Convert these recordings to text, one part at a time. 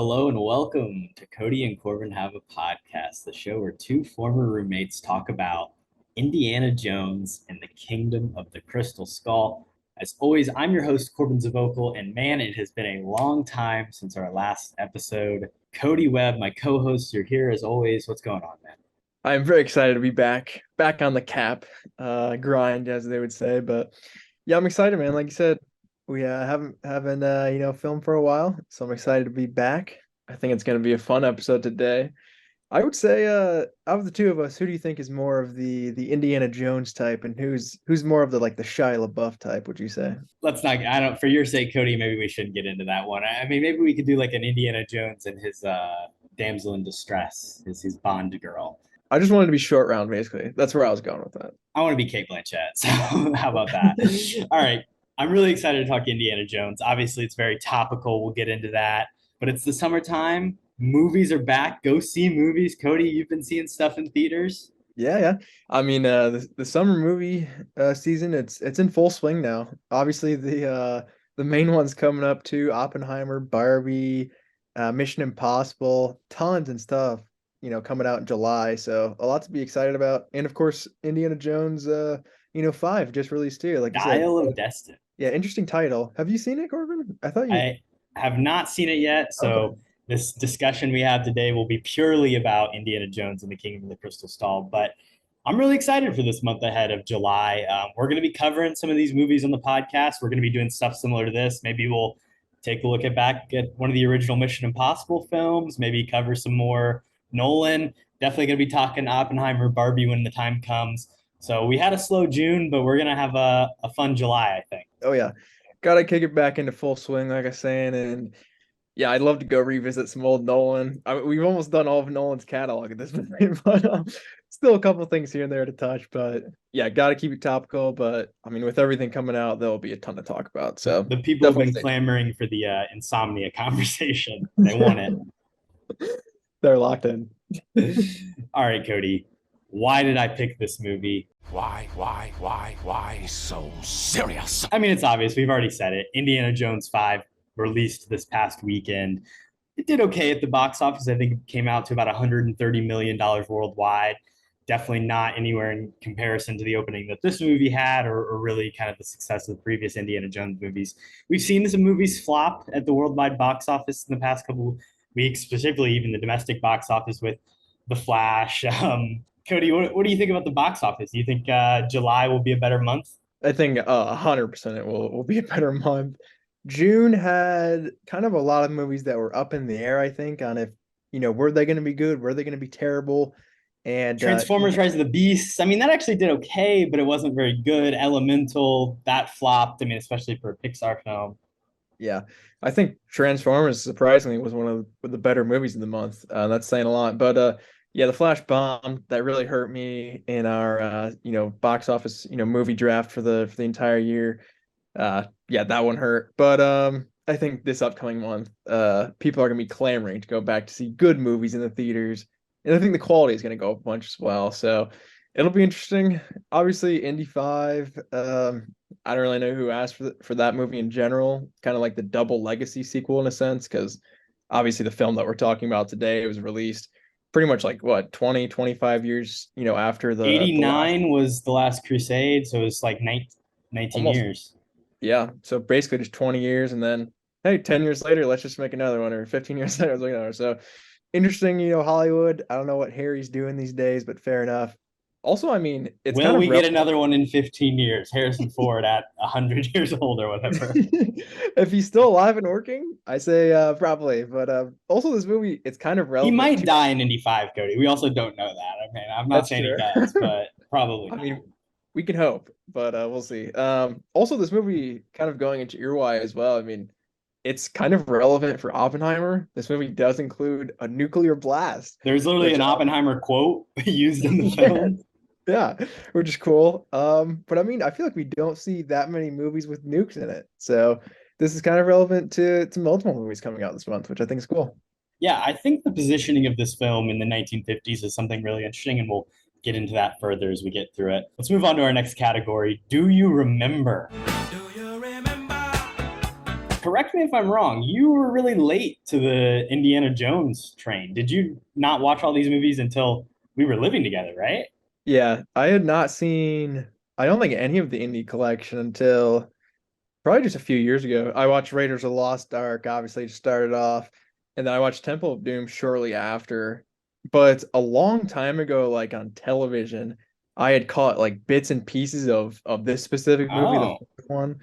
Hello and welcome to Kody and Korbin Have a Podcast, the show where two former roommates talk about Indiana Jones and the Kingdom of the Crystal Skull. As always, I'm your host, Corbin Zavocal, and man, it has been a long time since our last episode. Cody Webb, my co-host, you're here as always. What's going on, man? I'm very excited to be back on the cap grind, as they would say. But yeah, I'm excited, man. Like you said, we haven't filmed for a while, so I'm excited to be back. I think it's going to be a fun episode today. I would say, of the two of us, who do you think is more of the Indiana Jones type, and who's more of the Shia Labeouf type? Would you say? Let's not, I don't, for your sake, Cody, maybe we shouldn't get into that one. I mean, maybe we could do like an Indiana Jones and his damsel in distress, his Bond girl. I just wanted to be short round, basically. That's where I was going with that. I want to be Cate Blanchett. So how about that? All right. I'm really excited to talk Indiana Jones. Obviously, it's very topical. We'll get into that. But it's the summertime. Movies are back. Go see movies. Cody, you've been seeing stuff in theaters. Yeah. I mean, the summer movie season, it's in full swing now. Obviously, the main ones coming up too: Oppenheimer, Barbie, Mission Impossible, tons and stuff. Coming out in July, so a lot to be excited about. And of course, Indiana Jones, 5 just released too. Like you said, Dial of Destiny. yeah, interesting title. Have you seen it, Corbin? I thought you. I have not seen it yet. Okay. So this discussion we have today will be purely about Indiana Jones and the Kingdom of the Crystal Skull. But I'm really excited for this month ahead of July. We're going to be covering some of these movies on the podcast. We're going to be doing stuff similar to this. Maybe we'll take a look back at one of the original Mission Impossible films, maybe cover some more Nolan. Definitely going to be talking Oppenheimer, Barbie when the time comes. So we had a slow June, but we're going to have a fun July, I think. Oh yeah, gotta kick it back into full swing, like I was saying, and yeah, I'd love to go revisit some old Nolan. We've almost done all of Nolan's catalog at this point, but still a couple things here and there to touch. But yeah, got to keep it topical. But I mean, with everything coming out, there'll be a ton to talk about. So the people have been clamoring for the insomnia conversation. They want it. They're locked in. All right, Cody. Why did I pick this movie? Why so serious? I mean, it's obvious. We've already said it. Indiana Jones 5 released this past weekend. It did okay at the box office. I think it came out to about $130 million worldwide. Definitely not anywhere in comparison to the opening that this movie had, or really kind of the success of the previous Indiana Jones movies. We've seen some movies flop at the worldwide box office in the past couple weeks, specifically even the domestic box office with The Flash. Cody, what do you think about the box office? Do you think July will be a better month? I think 100% it will be a better month. June had kind of a lot of movies that were up in the air, I think, on if, were they going to be good? Were they going to be terrible? And Transformers Rise of the Beasts. I mean, that actually did okay, but it wasn't very good. Elemental, that flopped. I mean, especially for a Pixar film. Yeah, I think Transformers surprisingly was one of the better movies of the month. That's saying a lot. But yeah, The Flash bombed. That really hurt me in our box office movie draft for the entire year. Yeah, that one hurt. But I think this upcoming month, people are gonna be clamoring to go back to see good movies in the theaters, and I think the quality is gonna go up a bunch as well. So it'll be interesting. Obviously, Indy 5. I don't really know who asked for that movie in general. Kind of like the double legacy sequel in a sense, because obviously the film that we're talking about today was released pretty much like what 20, 25 years, after the 89 was The Last Crusade, so it was like 19 almost, years. yeah. So basically just 20 years, and then hey, 10 years later, let's just make another one, or 15 years later, let's make another. So interesting, Hollywood. I don't know what Harry's doing these days, but fair enough. Also, I mean, it's Will kind of we get another one in 15 years? Harrison Ford at 100 years old or whatever. If he's still alive and working, I say probably. But also, this movie, it's kind of He relevant. might die in Indy 5, Cody. We also don't know that. I mean, I'm not That's saying true. he does, but probably. I mean, we can hope, but we'll see. Also, this movie kind of going into Earwise as well. I mean, it's kind of relevant for Oppenheimer. This movie does include a nuclear blast. There's literally an Oppenheimer quote used in the film. Yeah, which is cool. But I mean, I feel like we don't see that many movies with nukes in it. So this is kind of relevant to multiple movies coming out this month, which I think is cool. Yeah, I think the positioning of this film in the 1950s is something really interesting, and we'll get into that further as we get through it. Let's move on to our next category. Do you remember? Do you remember correct me if I'm wrong, you were really late to the Indiana Jones train. Did you not watch all these movies until we were living together, right? Yeah, I had not seen, I don't think any of the Indy collection until probably just a few years ago. I watched Raiders of the Lost Ark, obviously just started off, and then I watched Temple of Doom shortly after. But a long time ago, like on television, I had caught like bits and pieces of this specific movie, the Oh, first one,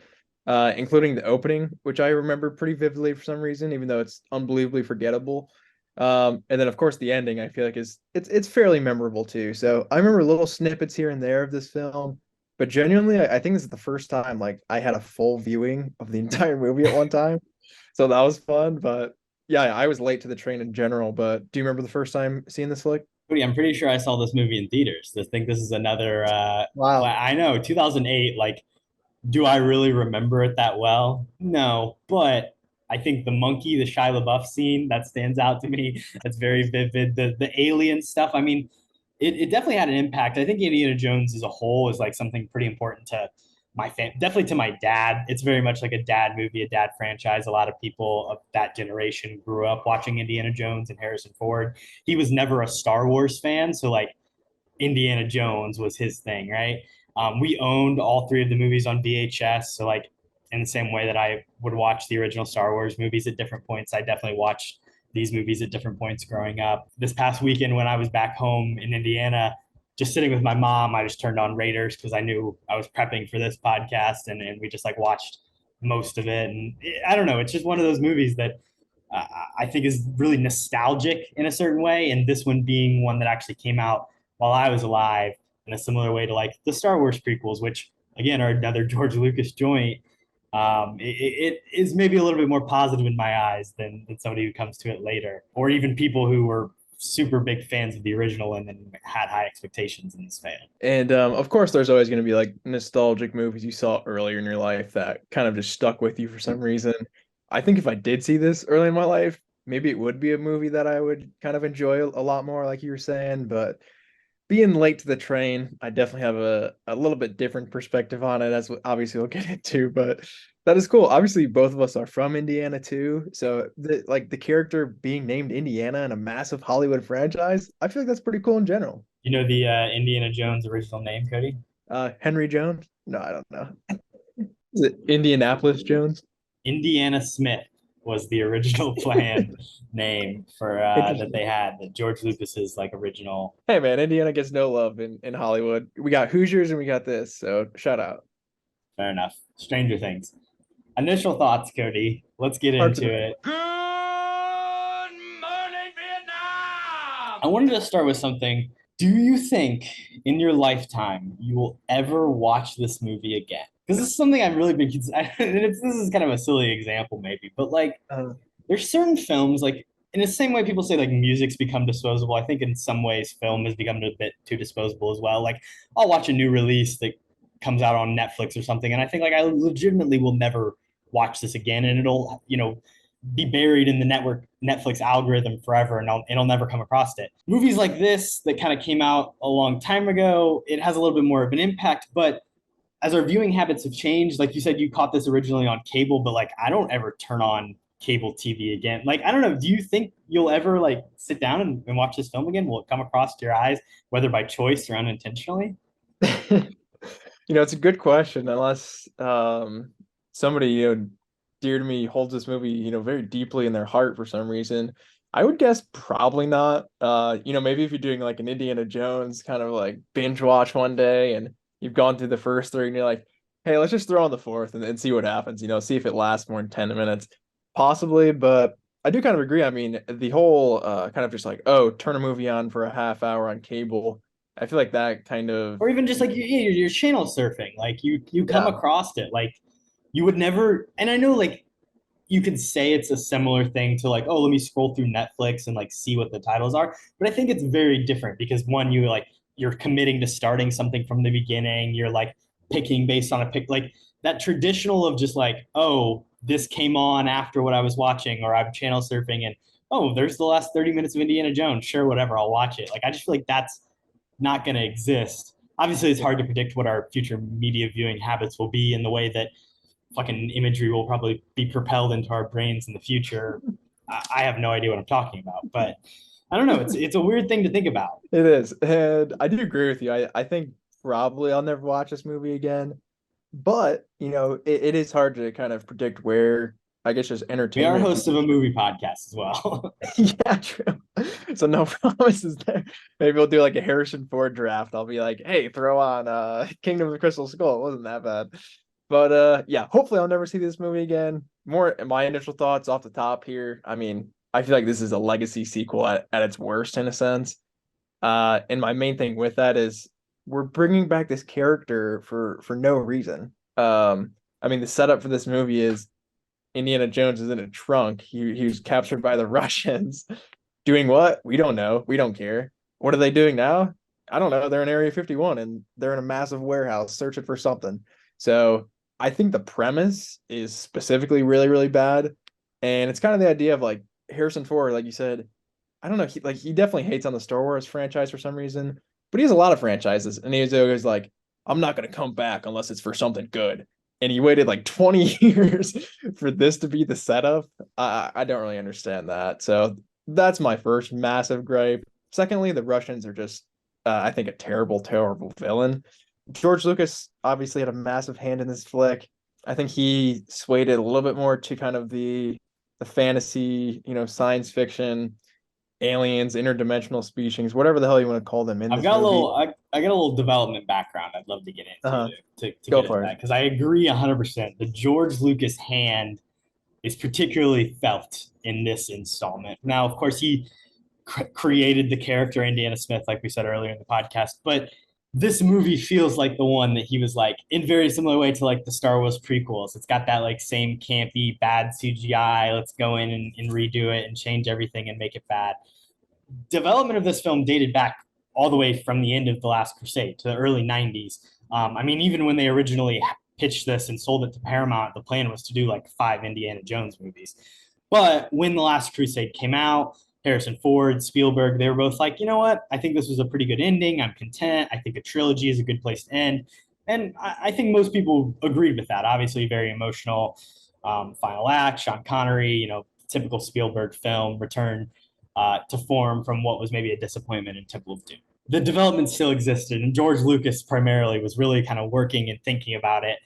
including the opening, which I remember pretty vividly for some reason, even though it's unbelievably forgettable. And then of course the ending I feel like is it's fairly memorable too. So I remember little snippets here and there of this film, but genuinely I think this is the first time like I had a full viewing of the entire movie at one time. So that was fun. But yeah, I was late to the train in general. But do you remember the first time seeing this flick? Cody, I'm pretty sure I saw this movie in theaters. I think this is another Wow. I know 2008, like do I really remember it that well? No, but I think the monkey, the Shia Labeouf scene, that stands out to me. That's very vivid. The alien stuff. I mean, it definitely had an impact. I think Indiana Jones as a whole is like something pretty important to my fam, definitely to my dad. It's very much like a dad movie, a dad franchise. A lot of people of that generation grew up watching Indiana Jones and Harrison Ford. He was never a Star Wars fan, so like Indiana Jones was his thing, right? We owned all three of the movies on VHS. So, like, in the same way that I would watch the original Star Wars movies at different points, I definitely watched these movies at different points growing up. This past weekend, when I was back home in Indiana, just sitting with my mom, I just turned on Raiders because I knew I was prepping for this podcast, and we just like watched most of it. And I don't know, it's just one of those movies that I think is really nostalgic in a certain way. And this one being one that actually came out while I was alive in a similar way to like the Star Wars prequels, which again are another George Lucas joint. It is maybe a little bit more positive in my eyes than somebody who comes to it later, or even people who were super big fans of the original and then had high expectations in this fan. And of course, there's always going to be like nostalgic movies you saw earlier in your life that kind of just stuck with you for some reason. I think if I did see this early in my life, maybe it would be a movie that I would kind of enjoy a lot more, like you were saying. But being late to the train, I definitely have a little bit different perspective on it, as obviously we'll get into. But that is cool. Obviously, both of us are from Indiana too, so the character being named Indiana in a massive Hollywood franchise, I feel like that's pretty cool in general. You know the Indiana Jones original name, Cody? Henry Jones? No, I don't know. Is it Indianapolis Jones? Indiana Smith was the original plan name for that Interesting. they had. That George Lucas's like original. Hey man, Indiana gets no love in Hollywood. We got Hoosiers and we got this, so shout out. Fair enough. Stranger Things. Initial thoughts, Cody. Let's get Hard to into know. it. Good morning, Vietnam! I wanted to start with something. Do you think in your lifetime you will ever watch this movie again? Because this is something I've really been. This is kind of a silly example, maybe, but like Uh, there's certain films like in the same way people say like music's become disposable. I think in some ways film has become a bit too disposable as well. Like I'll watch a new release that comes out on Netflix or something, and I think like I legitimately will never watch this again, and it'll be buried in the network Netflix algorithm forever, and it'll never come across it. Movies like this that kind of came out a long time ago, it has a little bit more of an impact, but as our viewing habits have changed, like you said, you caught this originally on cable, but like I don't ever turn on cable TV again. Like I don't know, do you think you'll ever like sit down and watch this film again? Will it come across your eyes, whether by choice or unintentionally? it's a good question. Unless somebody, dear to me holds this movie, very deeply in their heart for some reason. I would guess probably not. Maybe if you're doing like an Indiana Jones kind of like binge watch one day and you've gone through the first three and you're like, hey, let's just throw on the fourth and see what happens, see if it lasts more than 10 minutes. Possibly, but I do kind of agree. I mean, the whole kind of just like, oh, turn a movie on for a half hour on cable. I feel like that kind of, Or even just like you're channel surfing, like you come yeah, across it, like you would never. And I know like you could say it's a similar thing to like, oh, let me scroll through Netflix and like see what the titles are. But I think it's very different because one, you're committing to starting something from the beginning. You're like picking based on a pick, like that traditional of just like, oh, this came on after what I was watching, or I'm channel surfing and oh, there's the last 30 minutes of Indiana Jones. Sure, whatever, I'll watch it. Like I just feel like that's not going to exist. Obviously, it's hard to predict what our future media viewing habits will be in the way that fucking imagery will probably be propelled into our brains in the future. I have no idea what I'm talking about, but I don't know. It's a weird thing to think about. It is. And I do agree with you. I think probably I'll never watch this movie again. But, it is hard to kind of predict where, I guess, just We are entertainment. hosts of a movie podcast as well. Yeah, true. So no promises there. Maybe we'll do like a Harrison Ford draft. I'll be like, hey, throw on Kingdom of the Crystal Skull. It wasn't that bad. But yeah, hopefully I'll never see this movie again. More my initial thoughts off the top here. I mean, I feel like this is a legacy sequel at its worst in a sense. And my main thing with that is we're bringing back this character for no reason. I mean, the setup for this movie is Indiana Jones is in a trunk. He was captured by the Russians. Doing what? We don't know. We don't care. What are they doing now? I don't know. They're in Area 51 and they're in a massive warehouse searching for something. So I think the premise is specifically really, really bad. And it's kind of the idea of like Harrison Ford, like you said, I don't know. He definitely hates on the Star Wars franchise for some reason, but he has a lot of franchises, and he was always like, "I'm not gonna come back unless it's for something good." And he waited like 20 years for this to be the setup. I don't really understand that. So that's my first massive gripe. Secondly, the Russians are just, I think, a terrible, terrible villain. George Lucas obviously had a massive hand in this flick. I think he swayed it a little bit more to kind of the fantasy, science fiction aliens, interdimensional species, whatever the hell you want to call them in I've this got a movie. little, I got a little development background I'd love to get into Uh-huh. to Go get into for that it. because I agree 100%. The George Lucas hand is particularly felt in this installment. Now, of course, he created the character Indiana Smith, like we said earlier in the podcast, but this movie feels like the one that he was like in very similar way to like the Star Wars prequels. It's got that like same campy bad CGI. Let's go in and redo it and change everything and make it bad. Development of this film dated back all the way from the end of The Last Crusade to the early 90s. I mean, even when they originally pitched this and sold it to Paramount, the plan was to do like 5 Indiana Jones movies. But when The Last Crusade came out, Harrison Ford, Spielberg, they were both like, you know what? I think this was a pretty good ending. I'm content. I think a trilogy is a good place to end. And I think most people agreed with that. Obviously, very emotional final act. Sean Connery, typical Spielberg film, return to form from what was maybe a disappointment in Temple of Doom. The development still existed, and George Lucas primarily was really kind of working and thinking about it.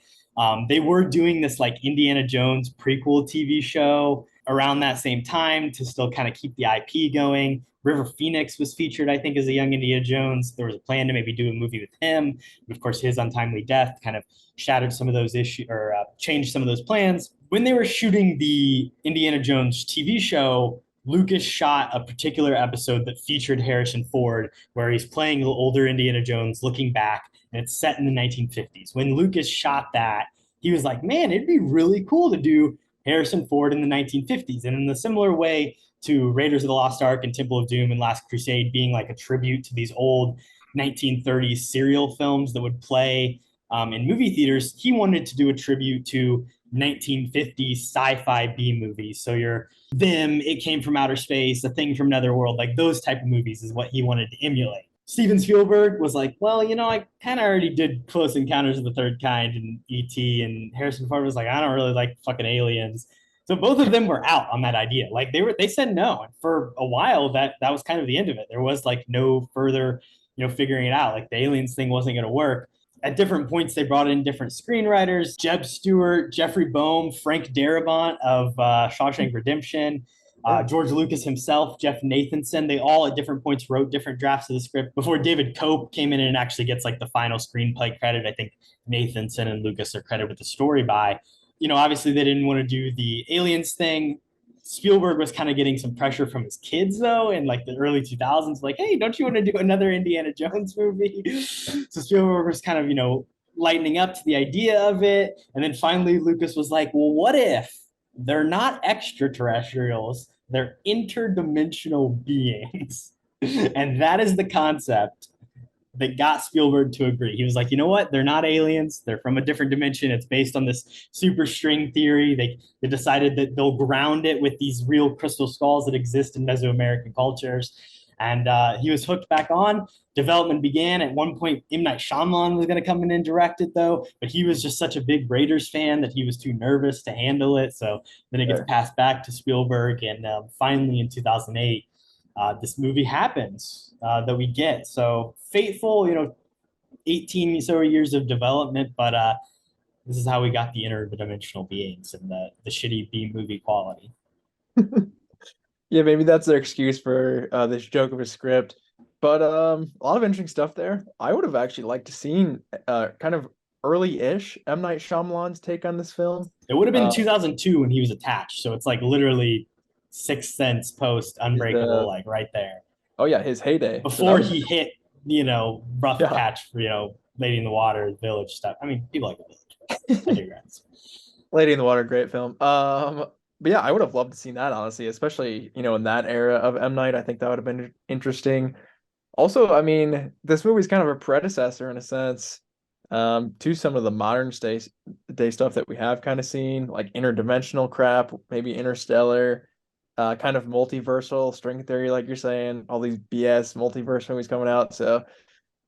They were doing this like Indiana Jones prequel TV show around that same time to still kind of keep the IP going. River Phoenix was featured, I think, as a young Indiana Jones. There was a plan to maybe do a movie with him. But of course, his untimely death kind of shattered some of those issues or changed some of those plans. When they were shooting the Indiana Jones TV show, Lucas shot a particular episode that featured Harrison Ford, where he's playing older Indiana Jones looking back, and it's set in the 1950s. When Lucas shot that, he was like, man, it'd be really cool to do Harrison Ford in the 1950s. And in the similar way to Raiders of the Lost Ark and Temple of Doom and Last Crusade being like a tribute to these old 1930s serial films that would play in movie theaters, he wanted to do a tribute to 1950s sci-fi B movies. So your Them, It Came from Outer Space, A Thing from Another World, like those type of movies is what he wanted to emulate. Steven Spielberg was like, well, I kind of already did Close Encounters of the Third Kind and E.T. And Harrison Ford was like, I don't really like fucking aliens. So both of them were out on that idea. Like they said no. And for a while that was kind of the end of it. There was like no further, figuring it out. Like the aliens thing wasn't going to work. At different points, they brought in different screenwriters: Jeb Stewart, Jeffrey Boehm, Frank Darabont of Shawshank Redemption, George Lucas himself, Jeff Nathanson. They all at different points wrote different drafts of the script before David Cope came in and actually gets like the final screenplay credit. I think Nathanson and Lucas are credited with the story by. Obviously they didn't want to do the aliens thing. Spielberg was kind of getting some pressure from his kids though in like the early 2000s, like, hey, don't you want to do another Indiana Jones movie? So Spielberg was kind of, lightening up to the idea of it. And then finally Lucas was like, well, what if they're not extraterrestrials, they're interdimensional beings? And that is the concept that got Spielberg to agree. He was like, you know what? They're not aliens. They're from a different dimension. It's based on this super string theory. They decided that they'll ground it with these real crystal skulls that exist in Mesoamerican cultures. And he was hooked back on. Development began. At one point, M. Night Shyamalan was going to come in and direct it, though, but he was just such a big Raiders fan that he was too nervous to handle it. So then it gets Sure. passed back to Spielberg, and finally in 2008, this movie happens that we get. So fateful, 18 so years of development, but this is how we got the interdimensional beings and the shitty B movie quality. Yeah, maybe that's their excuse for this joke of a script. But a lot of interesting stuff there. I would have actually liked to seen kind of early-ish M. Night Shyamalan's take on this film. It would have been Uh, 2002 when he was attached, so it's like literally Sixth Sense post his, Unbreakable, like right there oh yeah, his heyday. So that before was he hit, rough yeah. patch for Lady in the Water, Village stuff. I mean, people like the Village. I digress. Lady in the Water, great film. But yeah, I would have loved to see that, honestly, especially, in that era of M. Night. I think that would have been interesting. Also, I mean, this movie's kind of a predecessor in a sense, to some of the day stuff that we have kind of seen, like interdimensional crap, maybe Interstellar, kind of multiversal string theory, like you're saying, all these BS multiverse movies coming out. So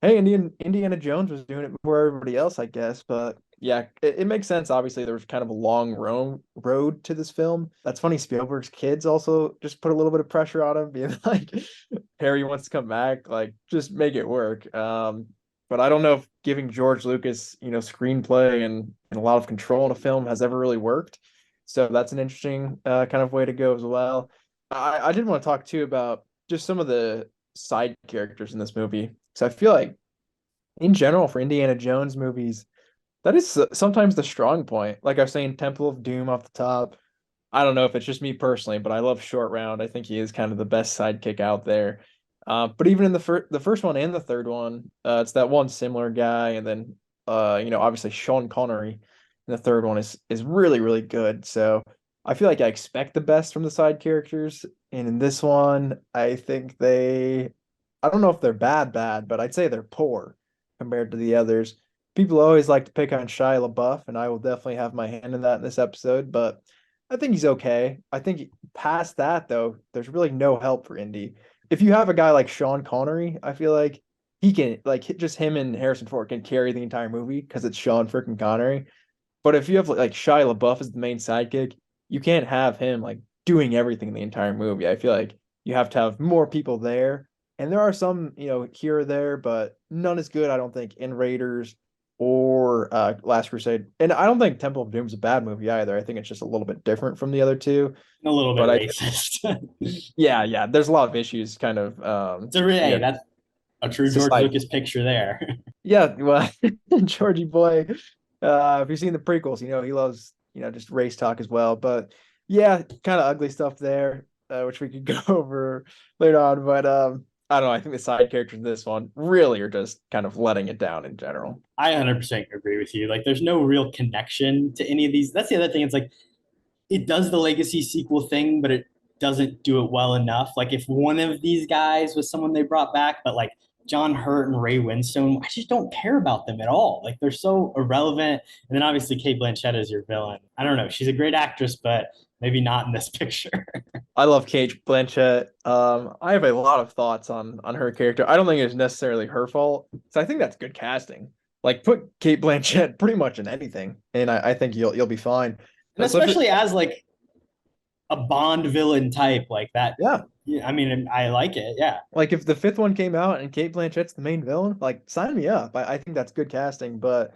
hey, Indiana Jones was doing it before everybody else, I guess. But yeah, it makes sense. Obviously, there was kind of a long road to this film. That's funny. Spielberg's kids also just put a little bit of pressure on him, being like, Harry wants to come back, like just make it work. But I don't know if giving George Lucas, screenplay and a lot of control in a film has ever really worked. So that's an interesting kind of way to go as well. I did want to talk too about just some of the side characters in this movie. So I feel like in general for Indiana Jones movies, that is sometimes the strong point. Like I was saying, Temple of Doom off the top. I don't know if it's just me personally, but I love Short Round. I think he is kind of the best sidekick out there. But even in the first one and the third one, it's that one similar guy, and then obviously Sean Connery in the third one is really really good. So I feel like I expect the best from the side characters, and in this one, I don't know if they're bad, but I'd say they're poor compared to the others. People always like to pick on Shia LaBeouf, and I will definitely have my hand in that in this episode, but I think he's okay. I think past that, though, there's really no help for Indy. If you have a guy like Sean Connery, I feel like he can, like, just him and Harrison Ford can carry the entire movie because it's Sean freaking Connery. But if you have like Shia LaBeouf as the main sidekick, you can't have him like doing everything in the entire movie. I feel like you have to have more people there. And there are some, here or there, but none as good, I don't think, in Raiders or Last Crusade. And I don't think Temple of Doom is a bad movie either. I think it's just a little bit different from the other two. A little bit But racist. yeah, there's a lot of issues kind of Hey, that's a true George society. Lucas picture there. Yeah, well, Georgie boy, if you've seen the prequels, he loves, just race talk as well. But yeah, kind of ugly stuff there, which we could go over later on. But I don't know. I think the side characters in this one really are just kind of letting it down in general. I 100% agree with you. Like, there's no real connection to any of these. That's the other thing. It's like it does the legacy sequel thing, but it doesn't do it well enough. Like, if one of these guys was someone they brought back, but like John Hurt and Ray Winstone, I just don't care about them at all. Like, they're so irrelevant. And then obviously Cate Blanchett is your villain. I don't know. She's a great actress, but maybe not in this picture. I love Cate Blanchett. I have a lot of thoughts on her character. I don't think it's necessarily her fault. So I think that's good casting. Like put Cate Blanchett pretty much in anything, and I think you'll be fine. And especially as like a Bond villain type like that. Yeah. I mean, I like it. Yeah. Like if the fifth one came out and Cate Blanchett's the main villain, like sign me up. I think that's good casting. But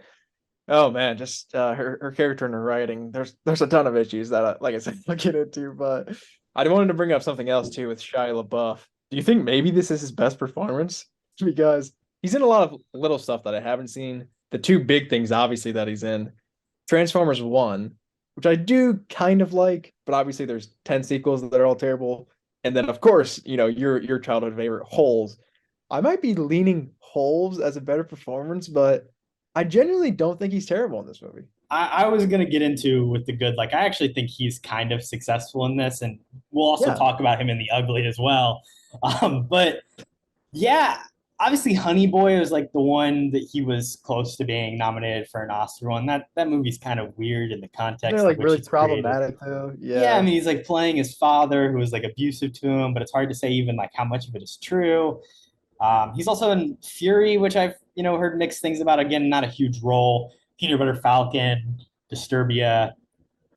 oh man, just her character and her writing. There's a ton of issues that, like I said, I'll get into. But I wanted to bring up something else too with Shia LaBeouf. Do you think maybe this is his best performance? Because he's in a lot of little stuff that I haven't seen. The two big things, obviously, that he's in Transformers 1, which I do kind of like, but obviously there's 10 sequels that are all terrible. And then, of course, your childhood favorite, Holes. I might be leaning Holes as a better performance, but I genuinely don't think he's terrible in this movie. I was gonna get into with the good. Like, I actually think he's kind of successful in this, and we'll also Yeah. talk about him in the ugly as well. But yeah, obviously Honey Boy was like the one that he was close to being nominated for an Oscar one. That movie's kind of weird in the They're context of like which really it's created. problematic though. Yeah, I Yeah. mean he's like playing his father who was like abusive to him, but it's hard to say even like how much of it is true. He's also in Fury, which I've heard mixed things about. Again, not a huge role. Peanut Butter Falcon, Disturbia,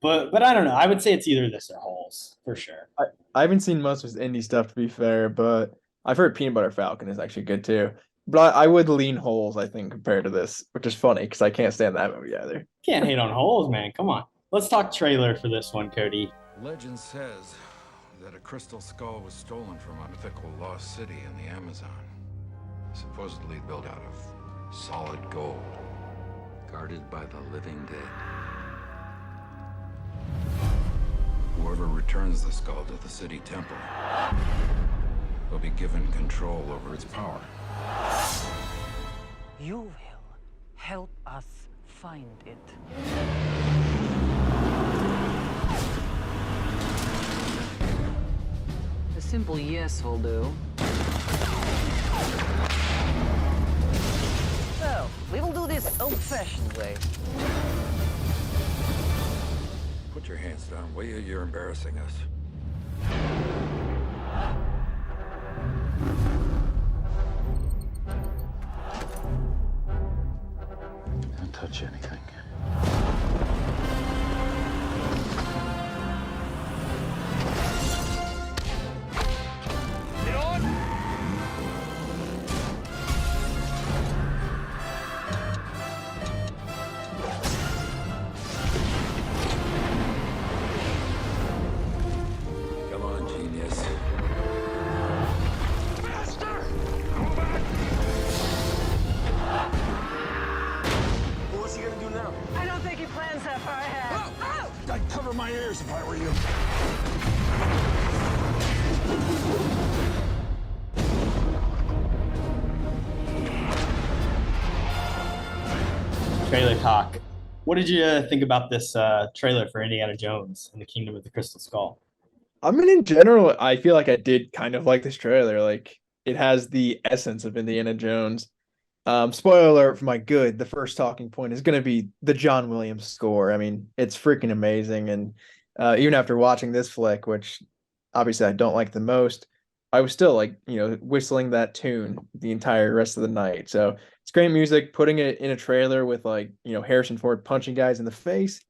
but I don't know. I would say it's either this or Holes for sure. I haven't seen most of his indie stuff to be fair, but I've heard Peanut Butter Falcon is actually good too. But I would lean Holes, I think, compared to this, which is funny because I can't stand that movie either. Can't hate on Holes, man. Come on. Let's talk trailer for this one, Cody. Legend says that a crystal skull was stolen from a mythical lost city in the Amazon, supposedly built out of solid gold, guarded by the living dead. Whoever returns the skull to the city temple will be given control over its power. You will help us find it. A simple yes will do. So, we will do this old-fashioned way. Put your hands down, will you? You're embarrassing us. Don't touch anything. Come on, genius. Faster! Come back! What's he gonna do now? I don't think he plans that far ahead. Oh! I'd cover my ears if I were you. Trailer talk. What did you think about this trailer for Indiana Jones and the Kingdom of the Crystal Skull? I mean, in general, I feel like I did kind of like this trailer. Like it has the essence of Indiana Jones. Spoiler alert for my good, the first talking point is going to be the John Williams score. I mean, it's freaking amazing. And even after watching this flick, which obviously I don't like the most, I was still like, whistling that tune the entire rest of the night. So it's great music, putting it in a trailer with like, Harrison Ford punching guys in the face.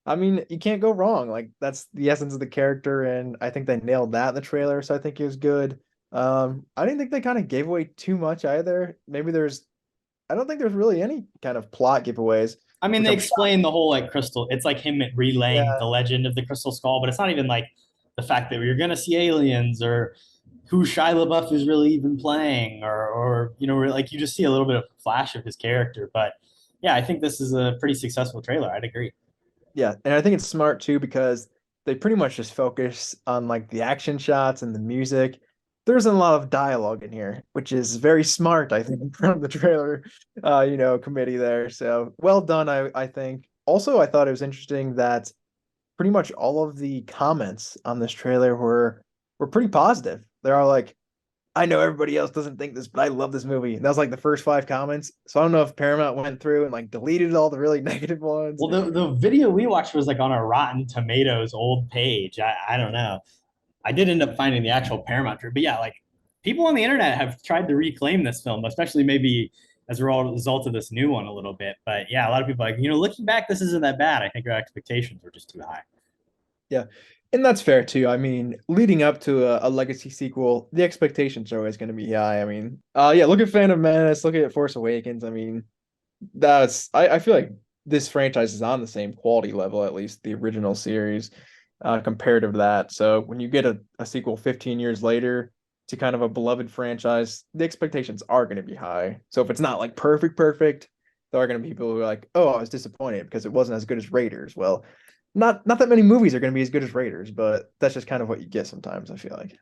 I mean, you can't go wrong. Like that's the essence of the character, and I think they nailed that in the trailer. So I think it was good. I didn't think they kind of gave away too much either. I don't think there's really any kind of plot giveaways. I mean, Which they I'm explain the whole like crystal. It's like him relaying Yeah, the legend of the Crystal Skull, but it's not even like the fact that you're gonna see aliens or who Shia Labeouf is really even playing, or like you just see a little bit of flash of his character. But yeah, I think this is a pretty successful trailer. I'd agree. yeah, and I think it's smart too because they pretty much just focus on like the action shots and the music. There's a lot of dialogue in here, which is very smart, I think, from the trailer, committee there. So well done, I think. Also, I thought it was interesting that pretty much all of the comments on this trailer were pretty positive. They're all like, I know everybody else doesn't think this, but I love this movie. And that was like the first five comments. So I don't know if Paramount went through and like deleted all the really negative ones. Well, the video we watched was like on a Rotten Tomatoes old page. I don't know. I did end up finding the actual Paramount trip, but yeah, like people on the internet have tried to reclaim this film, especially maybe as a result of this new one a little bit. But yeah, a lot of people are like, looking back, this isn't that bad. I think our expectations were just too high. Yeah. And that's fair too. I mean, leading up to a legacy sequel, the expectations are always going to be high. I mean, yeah, look at Phantom Menace, look at Force Awakens. I mean, I feel like this franchise is on the same quality level, at least the original series, compared to that. So when you get a sequel 15 years later to kind of a beloved franchise, the expectations are going to be high. So if it's not like perfect, there are going to be people who are like, oh, I was disappointed because it wasn't as good as Raiders. Well, not that many movies are going to be as good as Raiders, but that's just kind of what you get sometimes, I feel like.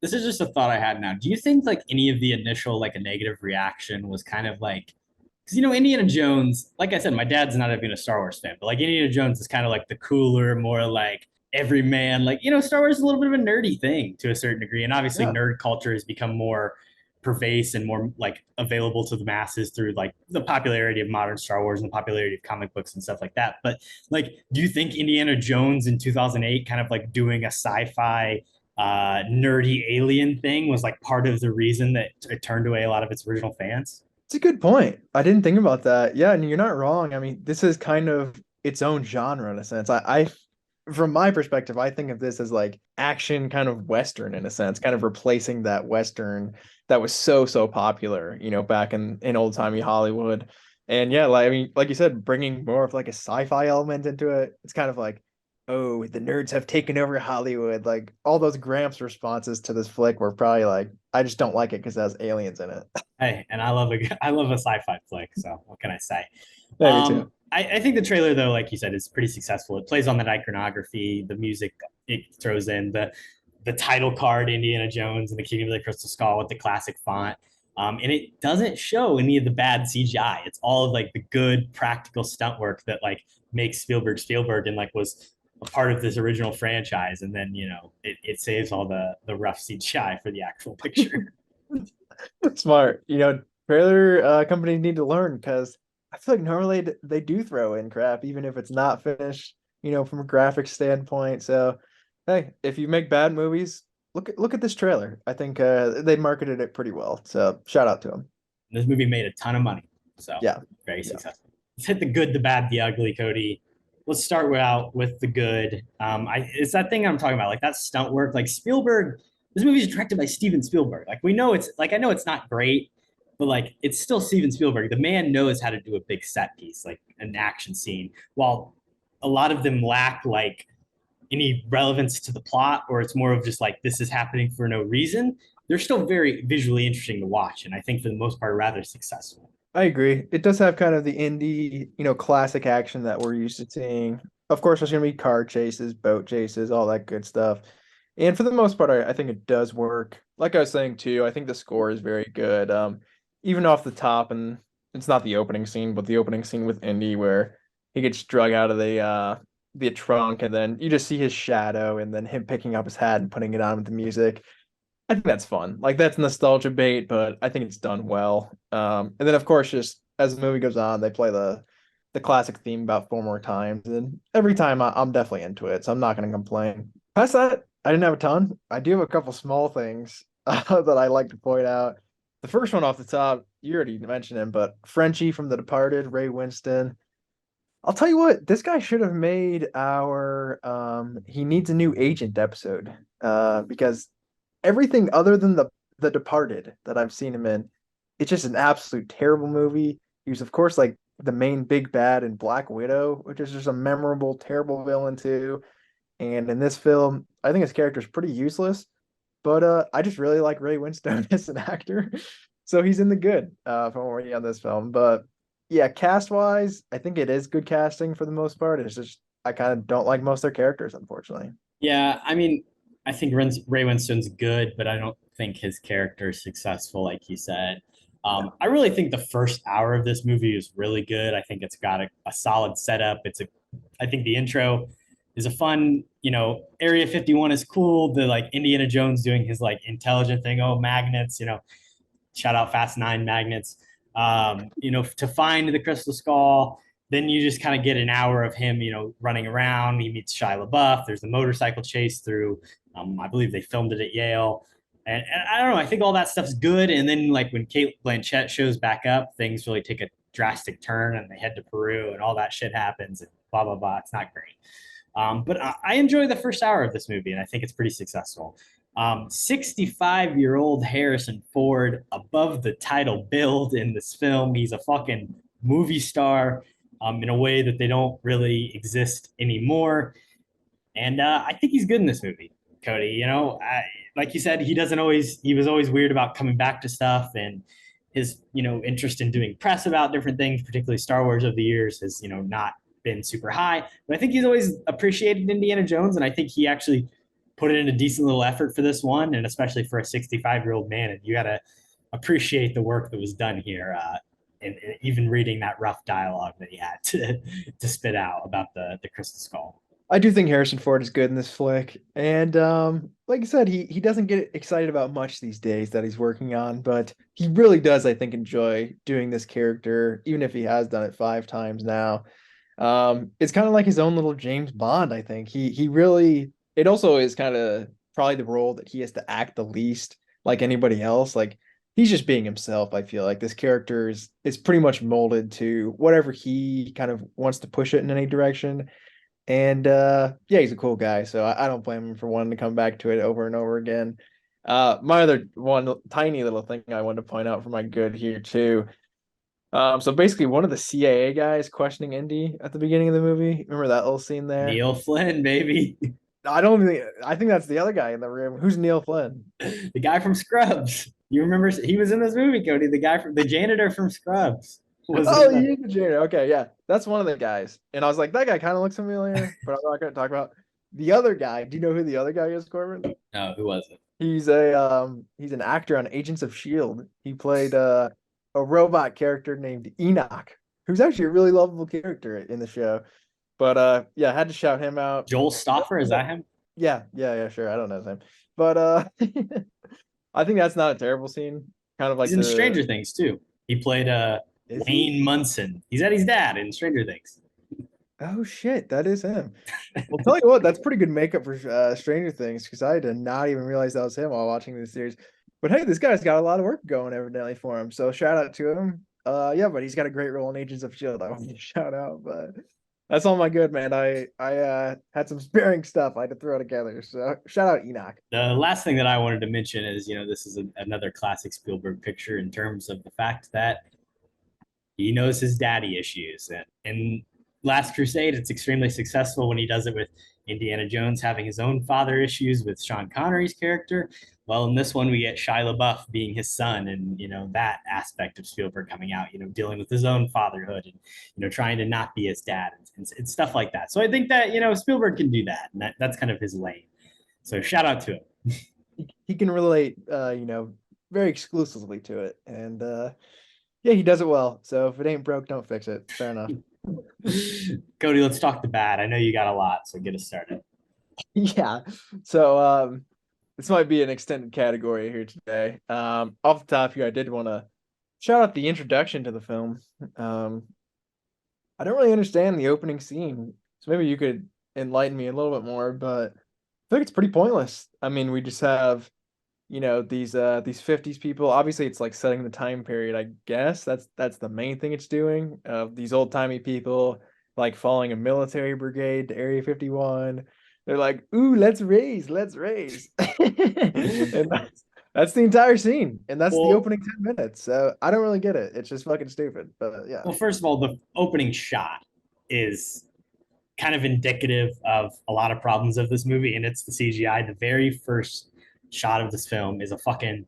This is just a thought I had now. Do you think like any of the initial like a negative reaction was kind of like because Indiana Jones, like I said, my dad's not even a Star Wars fan, but like Indiana Jones is kind of like the cooler, more like every man, like Star Wars is a little bit of a nerdy thing to a certain degree, and obviously Yeah. nerd culture has become more pervasive and more like available to the masses through like the popularity of modern Star Wars and the popularity of comic books and stuff like that. But like, do you think Indiana Jones in 2008 kind of like doing a sci-fi nerdy alien thing was like part of the reason that it turned away a lot of its original fans? It's a good point. I didn't think about that. Yeah, and you're not wrong. I mean, this is kind of its own genre in a sense. From my perspective, I think of this as like action kind of Western in a sense, kind of replacing that Western that was so popular, back in old-timey Hollywood. And yeah, like I mean, like you said, bringing more of like a sci-fi element into it. It's kind of like, oh, the nerds have taken over Hollywood. Like all those Gramps responses to this flick were probably like, I just don't like it because it has aliens in it. Hey, and I love a sci-fi flick. So what can I say? Yeah, me too. I think the trailer though, like you said, is pretty successful. It plays on that iconography, the music it throws in, the title card, Indiana Jones and the Kingdom of the Crystal Skull with the classic font. And it doesn't show any of the bad CGI. It's all of like the good practical stunt work that like makes Spielberg and like was a part of this original franchise. And then, it saves all the rough CGI for the actual picture. Smart. Trailer companies need to learn because I feel like normally they do throw in crap, even if it's not finished, from a graphic standpoint. So, hey, if you make bad movies, look at this trailer. I think they marketed it pretty well. So, shout out to them. This movie made a ton of money. So, yeah, very successful. Let's hit the good, the bad, the ugly, Kody. Let's start out with the good. It's that thing I'm talking about, like that stunt work. Like Spielberg, this movie is directed by Steven Spielberg. Like we know it's like I know it's not great, but like it's still Steven Spielberg. The man knows how to do a big set piece, like an action scene. While a lot of them lack like any relevance to the plot, or it's more of just like this is happening for no reason. They're still very visually interesting to watch, and I think for the most part, rather successful. I agree. It does have kind of the indie, classic action that we're used to seeing. Of course, there's going to be car chases, boat chases, all that good stuff. And for the most part, I think it does work. Like I was saying too, I think the score is very good. Even off the top, and it's not the opening scene, but the opening scene with Indy where he gets drug out of the trunk, and then you just see his shadow, and then him picking up his hat and putting it on with the music. I think that's fun. Like that's nostalgia bait, but I think it's done well. And then of course, just as the movie goes on, they play the classic theme about 4 more times, and every time I'm definitely into it, so I'm not going to complain. Past that, I didn't have a ton. I do have a couple small things that I like to point out. The first one off the top, you already mentioned him, but Frenchie from The Departed, Ray Winston. I'll tell you what, this guy should have made our he needs a new agent episode. Because everything other than the Departed that I've seen him in, it's just an absolute terrible movie. He was, of course, like the main big bad in Black Widow, which is just a memorable, terrible villain too. And in this film, I think his character is pretty useless. But I just really like Ray Winstone as an actor, so he's in the good from what we on this film. But yeah, cast wise, I think it is good casting for the most part. It's just I kind of don't like most of their characters, unfortunately. Yeah, I mean, I think Ray Winstone's good, but I don't think his character is successful, like you said. I really think the first hour of this movie is really good. I think it's got a solid setup. I think the intro is a fun, Area 51 is cool. The like Indiana Jones doing his like intelligent thing. Oh, magnets, shout out Fast Nine magnets. To find the Crystal Skull. Then you just kind of get an hour of him, running around. He meets Shia LaBeouf. There's the motorcycle chase through. I believe they filmed it at Yale. And I don't know. I think all that stuff's good. And then like when Cate Blanchett shows back up, things really take a drastic turn, and they head to Peru, and all that shit happens, and blah blah blah. It's not great. But I enjoy the first hour of this movie, and I think it's pretty successful. 65-year-old Harrison Ford above the title build in this film. He's a fucking movie star in a way that they don't really exist anymore. And I think he's good in this movie, Kody. Like you said, he was always weird about coming back to stuff, and his, interest in doing press about different things, particularly Star Wars over the years, has, not been super high. But I think he's always appreciated Indiana Jones, and I think he actually put in a decent little effort for this one, and especially for a 65-year-old man. And you got to appreciate the work that was done here. And even reading that rough dialogue that he had to spit out about the Crystal Skull. I do think Harrison Ford is good in this flick. And like I said, he doesn't get excited about much these days that he's working on, but he really does, I think, enjoy doing this character, even if he has done it 5 times now. It's kind of like his own little James Bond, I think. He really it also is kind of probably the role that he has to act the least like anybody else. Like he's just being himself, I feel like. This character is pretty much molded to whatever he kind of wants to push it in any direction. And yeah, he's a cool guy, so I don't blame him for wanting to come back to it over and over again. My other one tiny little thing I wanted to point out for my good here too. So basically one of the CIA guys questioning Indy at the beginning of the movie. Remember that little scene there? Neil Flynn, baby. I think that's the other guy in the room. Who's Neil Flynn? The guy from Scrubs. You remember he was in this movie, Cody? The guy from the janitor from Scrubs was Oh, in that. he is the janitor. Okay, yeah. That's one of the guys. And I was like, that guy kind of looks familiar, but I'm not gonna talk about the other guy. Do you know who the other guy is, Corbin? No, who was it? He's an actor on Agents of Shield. He played a robot character named Enoch, who's actually a really lovable character in the show. But yeah, I had to shout him out. Joel Stoffer, is that him? Yeah, sure. I don't know his name. But I think that's not a terrible scene. Kind of like He's in Stranger Things too. He played Is he? Wayne Munson. He's Eddie's dad in Stranger Things. Oh shit, that is him. Well, tell you what, that's pretty good makeup for Stranger Things because I did not even realize that was him while watching this series. But hey, this guy's got a lot of work going evidently for him. So shout out to him. Yeah, but he's got a great role in Agents of Shield. I want to shout out, but that's all my good, man. I had some sparing stuff I had to throw together. So shout out Enoch. The last thing that I wanted to mention is, this is another classic Spielberg picture in terms of the fact that he knows his daddy issues. And in Last Crusade, it's extremely successful when he does it with Indiana Jones having his own father issues with Sean Connery's character. Well, in this one, we get Shia Labeouf being his son, and that aspect of Spielberg coming out, dealing with his own fatherhood, and trying to not be his dad, and stuff like that. So I think that Spielberg can do that, and that's kind of his lane. So shout out to him. He can relate, very exclusively to it, and yeah, he does it well. So if it ain't broke, don't fix it. Fair enough. Cody, let's talk the bad. I know you got a lot, so get us started. Yeah. So this might be an extended category here today. Off the top here, I did want to shout out the introduction to the film. I don't really understand the opening scene, so maybe you could enlighten me a little bit more, but I think it's pretty pointless. I mean, we just have, these 50s people. Obviously, it's like setting the time period, I guess. That's the main thing it's doing. These old-timey people like following a military brigade to Area 51. They're like, ooh, let's raise. And that's the entire scene. And that's the opening 10 minutes. So I don't really get it. It's just fucking stupid. But yeah. Well, first of all, the opening shot is kind of indicative of a lot of problems of this movie, and it's the CGI. The very first shot of this film is a fucking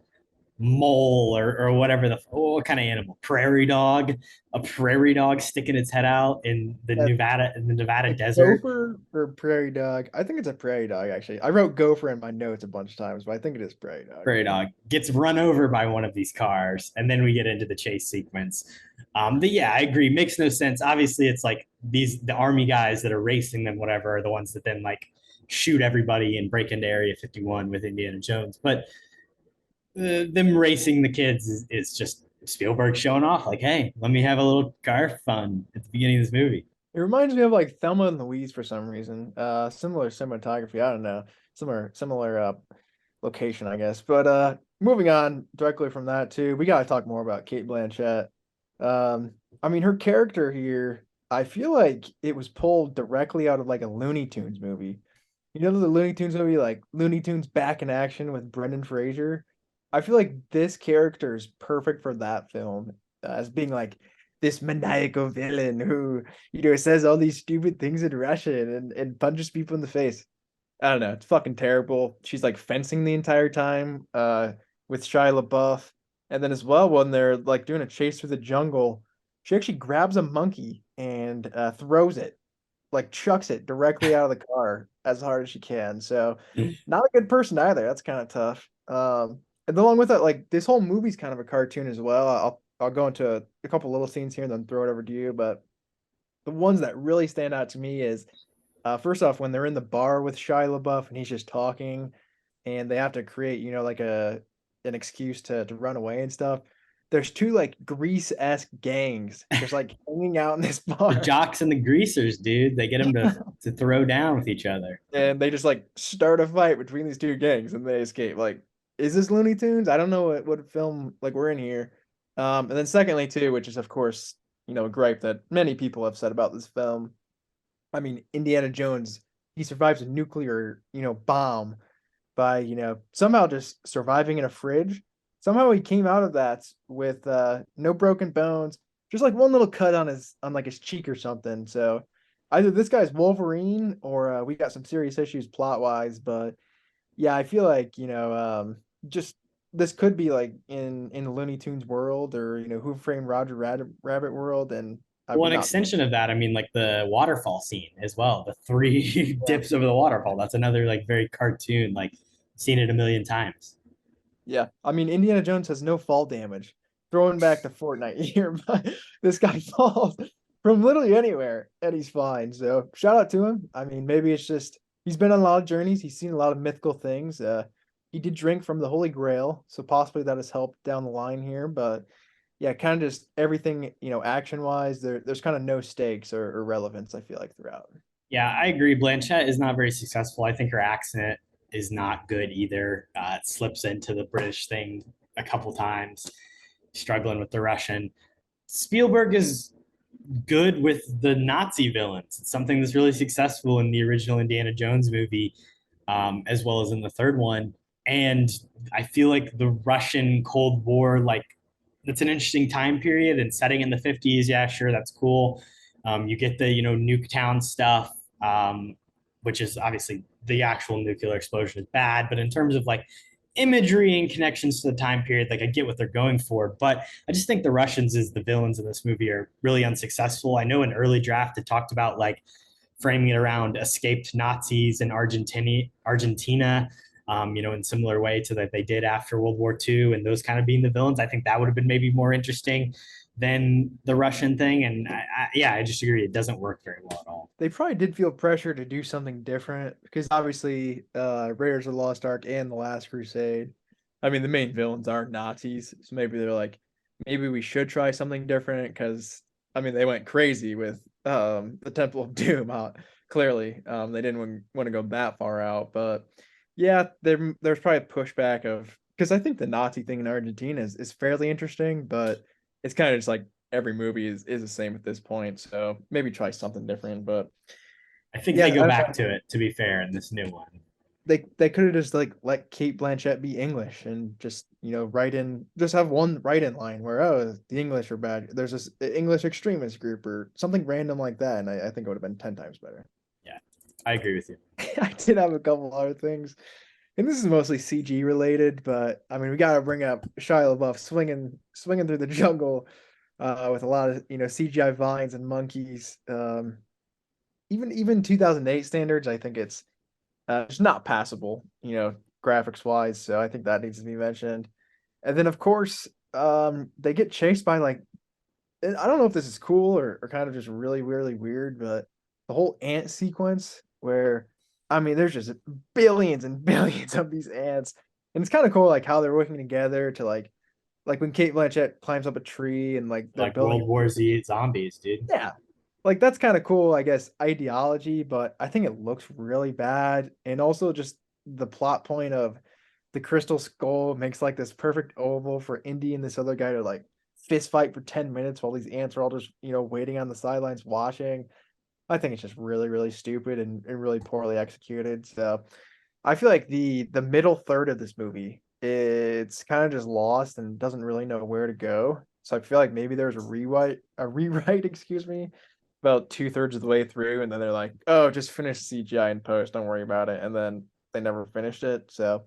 mole or whatever what kind of animal, a prairie dog sticking its head out in the Nevada desert. Gopher or prairie dog? I think it's a prairie dog, actually. I wrote gopher in my notes a bunch of times, but I think it is prairie dog. Prairie dog gets run over by one of these cars, and then we get into the chase sequence. Yeah, I agree. Makes no sense. Obviously, it's like the army guys that are racing them, whatever, are the ones that then like shoot everybody and break into Area 51 with Indiana Jones. But them racing the kids is just Spielberg showing off, like, hey, let me have a little car fun at the beginning of this movie. It reminds me of like Thelma and Louise for some reason. Similar cinematography. I don't know. Similar location, I guess. But moving on directly from that too, we gotta talk more about Cate Blanchett. I mean, her character here, I feel like it was pulled directly out of like a Looney Tunes movie. You know the Looney Tunes movie, like Looney Tunes Back in Action with Brendan Fraser? I feel like this character is perfect for that film as being like this maniacal villain who, says all these stupid things in Russian and punches people in the face. I don't know. It's fucking terrible. She's like fencing the entire time with Shia LaBeouf. And then as well, when they're like doing a chase through the jungle, she actually grabs a monkey and throws it, like chucks it directly out of the car as hard as she can. So not a good person either. That's kind of tough. And along with that, like this whole movie's kind of a cartoon as well. I'll go into a couple little scenes here and then throw it over to you. But the ones that really stand out to me is First off, when they're in the bar with Shia LaBeouf and he's just talking, and they have to create, like an excuse to run away and stuff. There's two like Grease-esque gangs just like hanging out in this The bar, jocks and the greasers, dude. They get them to throw down with each other. and they just like start a fight between these two gangs and they escape. Like, is this Looney Tunes? I don't know what film like we're in here. And then secondly too, which is of course a gripe that many people have said about this film. I mean, Indiana Jones, he survives a nuclear bomb by somehow just surviving in a fridge. Somehow he came out of that with no broken bones, just like one little cut on like his cheek or something. So either this guy's Wolverine or we got some serious issues plot wise. But yeah, I feel like just this could be like in the Looney Tunes world or Who Framed Roger Rabbit world, and I Well, would an not. extension of that, I mean, like the waterfall scene as well. The three Yeah. dips over the waterfall. That's another like very cartoon, like seen it a million times. Yeah, I mean Indiana Jones has no fall damage. Throwing back to Fortnite here, but this guy falls from literally anywhere and he's fine. So shout out to him. I mean, maybe it's just he's been on a lot of journeys. He's seen a lot of mythical things. He did drink from the Holy Grail, so possibly that has helped down the line here. But yeah, kind of just everything action wise, there's kind of no stakes or relevance. I feel like throughout. Yeah, I agree. Blanchett is not very successful. I think her accent is not good either. It slips into the British thing a couple times, struggling with the Russian. Spielberg is good with the Nazi villains. It's something that's really successful in the original Indiana Jones movie, as well as in the third one. And I feel like the Russian Cold War, like, that's an interesting time period and setting in the 50s. Yeah, sure, that's cool. You get the, Nuketown stuff, which is obviously the actual nuclear explosion is bad. But in terms of like imagery and connections to the time period, like I get what they're going for, but I just think the Russians as the villains in this movie are really unsuccessful. I know an early draft it talked about like framing it around escaped Nazis in Argentina, in similar way to that they did after World War II, and those kind of being the villains. I think that would have been maybe more interesting than the Russian thing. And yeah, I just agree. It doesn't work very well at all. They probably did feel pressure to do something different because obviously Raiders of the Lost Ark and The Last Crusade, I mean the main villains are Nazis, so maybe they're like, maybe we should try something different because I mean they went crazy with the Temple of Doom. Clearly, they didn't want to go that far out, but yeah, there's probably pushback of because I think the Nazi thing in Argentina is fairly interesting, but it's kind of just like every movie is the same at this point. So maybe try something different. But I think yeah, they go back to it, to be fair, in this new one. they could have just like let Cate Blanchett be English and just just have one write in line where the English are bad. There's this English extremist group or something random like that, and I think it would have been 10 times better. Yeah, I agree with you. I did have a couple other things. And this is mostly CG related, but I mean we gotta bring up Shia LaBeouf swinging through the jungle with a lot of CGI vines and monkeys. Even 2008 standards, I think it's not passable, graphics wise. So I think that needs to be mentioned. And then of course, they get chased by like I don't know if this is cool or kind of just really really weird, but the whole ant sequence where I mean there's just billions and billions of these ants, and it's kind of cool like how they're working together to like when Cate Blanchett climbs up a tree and like they're Like building World War Z zombies, dude. yeah, like that's kind of cool, I guess, ideology, but I think it looks really bad. And also just the plot point of the crystal skull makes like this perfect oval for Indy and this other guy to like fist fight for 10 minutes while these ants are all just, waiting on the sidelines watching. I think it's just really, really stupid and really poorly executed. So I feel like the middle third of this movie, it's kind of just lost and doesn't really know where to go. So I feel like maybe there's a rewrite, excuse me, about 2/3 of the way through, and then they're like, "Oh, just finish CGI in post. Don't worry about it." And then they never finished it. So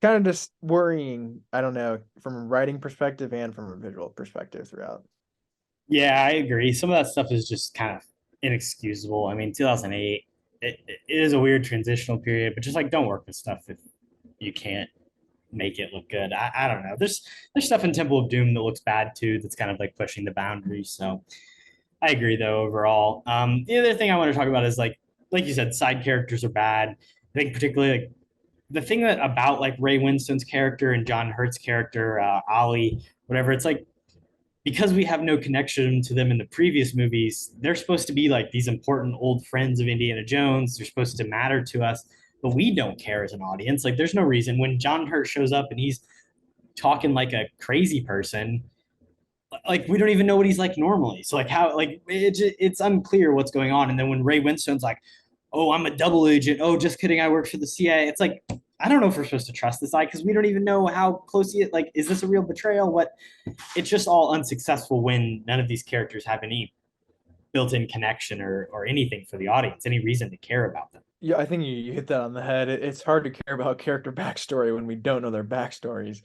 kind of just worrying. I don't know, from a writing perspective and from a visual perspective throughout. Yeah, I agree. Some of that stuff is just kind of inexcusable. I mean, 2008, it is a weird transitional period, but just like don't work with stuff if you can't make it look good. I don't know. There's stuff in Temple of Doom that looks bad too. That's kind of like pushing the boundaries. So I agree though overall. The other thing I want to talk about is like like you said, side characters are bad. I think particularly like the thing that about like Ray Winstone's character and John Hurt's character, Ollie, whatever, it's like because we have no connection to them in the previous movies, they're supposed to be like these important old friends of Indiana Jones. They're supposed to matter to us, but we don't care as an audience. Like, there's no reason when John Hurt shows up and he's talking like a crazy person, like we don't even know what he's like normally. So like how like it's unclear what's going on. And then when Ray Winstone's like, "Oh, I'm a double agent. Oh, just kidding. I work for the CIA." It's like I don't know if we're supposed to trust this guy because we don't even know how close he is. Like, is this a real betrayal? What? It's just all unsuccessful when none of these characters have any built-in connection or anything for the audience, any reason to care about them. Yeah, I think you hit that on the head. It's hard to care about character backstory when we don't know their backstories.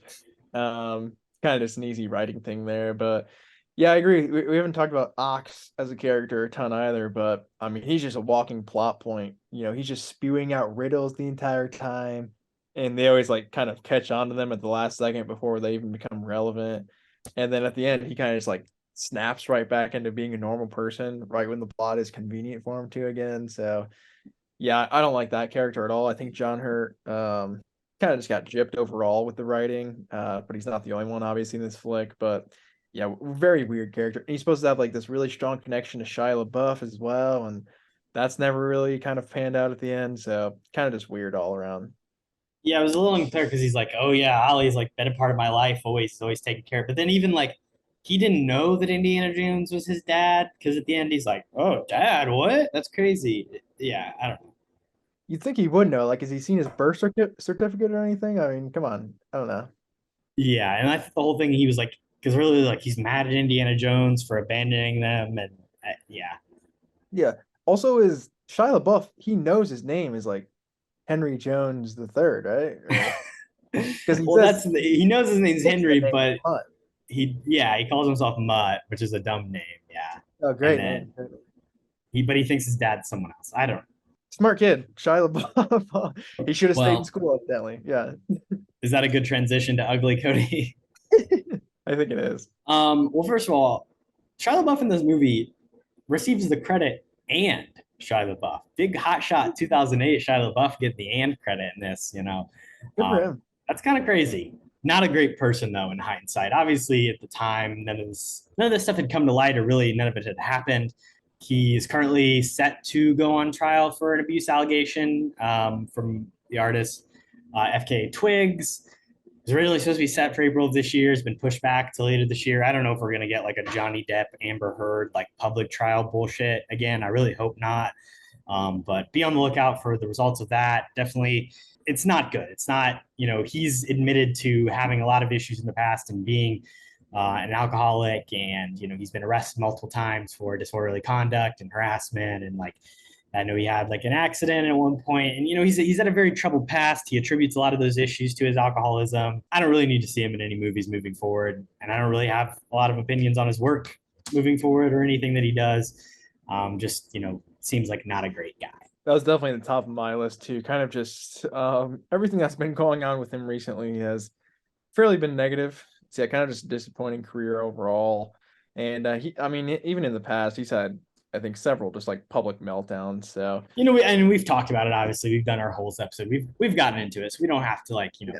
Kind of just an easy writing thing there, but yeah, I agree. We haven't talked about Ox as a character a ton either, but I mean, he's just a walking plot point. He's just spewing out riddles the entire time, and they always like kind of catch on to them at the last second before they even become relevant. And then at the end, he kind of just like snaps right back into being a normal person right when the plot is convenient for him to again. So yeah, I don't like that character at all. I think John Hurt kind of just got gypped overall with the writing, but he's not the only one obviously in this flick. But yeah, very weird character. And he's supposed to have like this really strong connection to Shia LaBeouf as well, and that's never really kind of panned out at the end. So kind of just weird all around. Yeah, it was a little unclear because he's like, "Oh yeah, Ollie's like been a part of my life, always taking care." But then even like he didn't know that Indiana Jones was his dad because at the end he's like, "Oh, dad, what? That's crazy." Yeah, I don't know. You'd think he would know. Like, has he seen his birth certificate or anything? I mean, come on. I don't know. Yeah, and I think the whole thing he was like, because really like he's mad at Indiana Jones for abandoning them, and yeah, Yeah. Also, is Shia LaBeouf? He knows his name is like Henry Jones the Third, right? Because he well, says he knows his name's takes the Henry, name but Hunt. he calls himself Mutt, which is a dumb name. Yeah, Oh, and great then name. he thinks his dad's someone else. I don't know. Smart kid, Shia LaBeouf. He should have stayed in Well, school, evidently. Yeah, is that a good transition to ugly Cody? I think it is. Well, first of all, Shia LaBeouf in this movie receives the credit and Shia LaBeouf. Big hot shot 2008 Shia LaBeouf get the and credit in this, Good for him. That's kind of crazy. Not a great person though in hindsight. Obviously at the time none of this stuff had come to light or really none of it had happened. He is currently set to go on trial for an abuse allegation from the artist FKA Twigs. It was originally supposed to be set for April of this year. It's been pushed back to later this year. I don't know if we're gonna get like a Johnny Depp, Amber Heard, like public trial bullshit again. I really hope not. But be on the lookout for the results of that. Definitely, it's not good. It's not, he's admitted to having a lot of issues in the past and being an alcoholic, and he's been arrested multiple times for disorderly conduct and harassment, and like I know he had like an accident at one point, and he's had a very troubled past. He attributes a lot of those issues to his alcoholism. I don't really need to see him in any movies moving forward, and I don't really have a lot of opinions on his work moving forward or anything that he does. Just seems like not a great guy. That was definitely the top of my list too. Kind of just everything that's been going on with him recently has fairly been negative. So yeah, kind of just disappointing career overall. And I mean, even in the past, he's had, I think, several just like public meltdowns. So and we've talked about it. Obviously, we've done our whole episode. We've gotten into it, so we don't have to Yeah.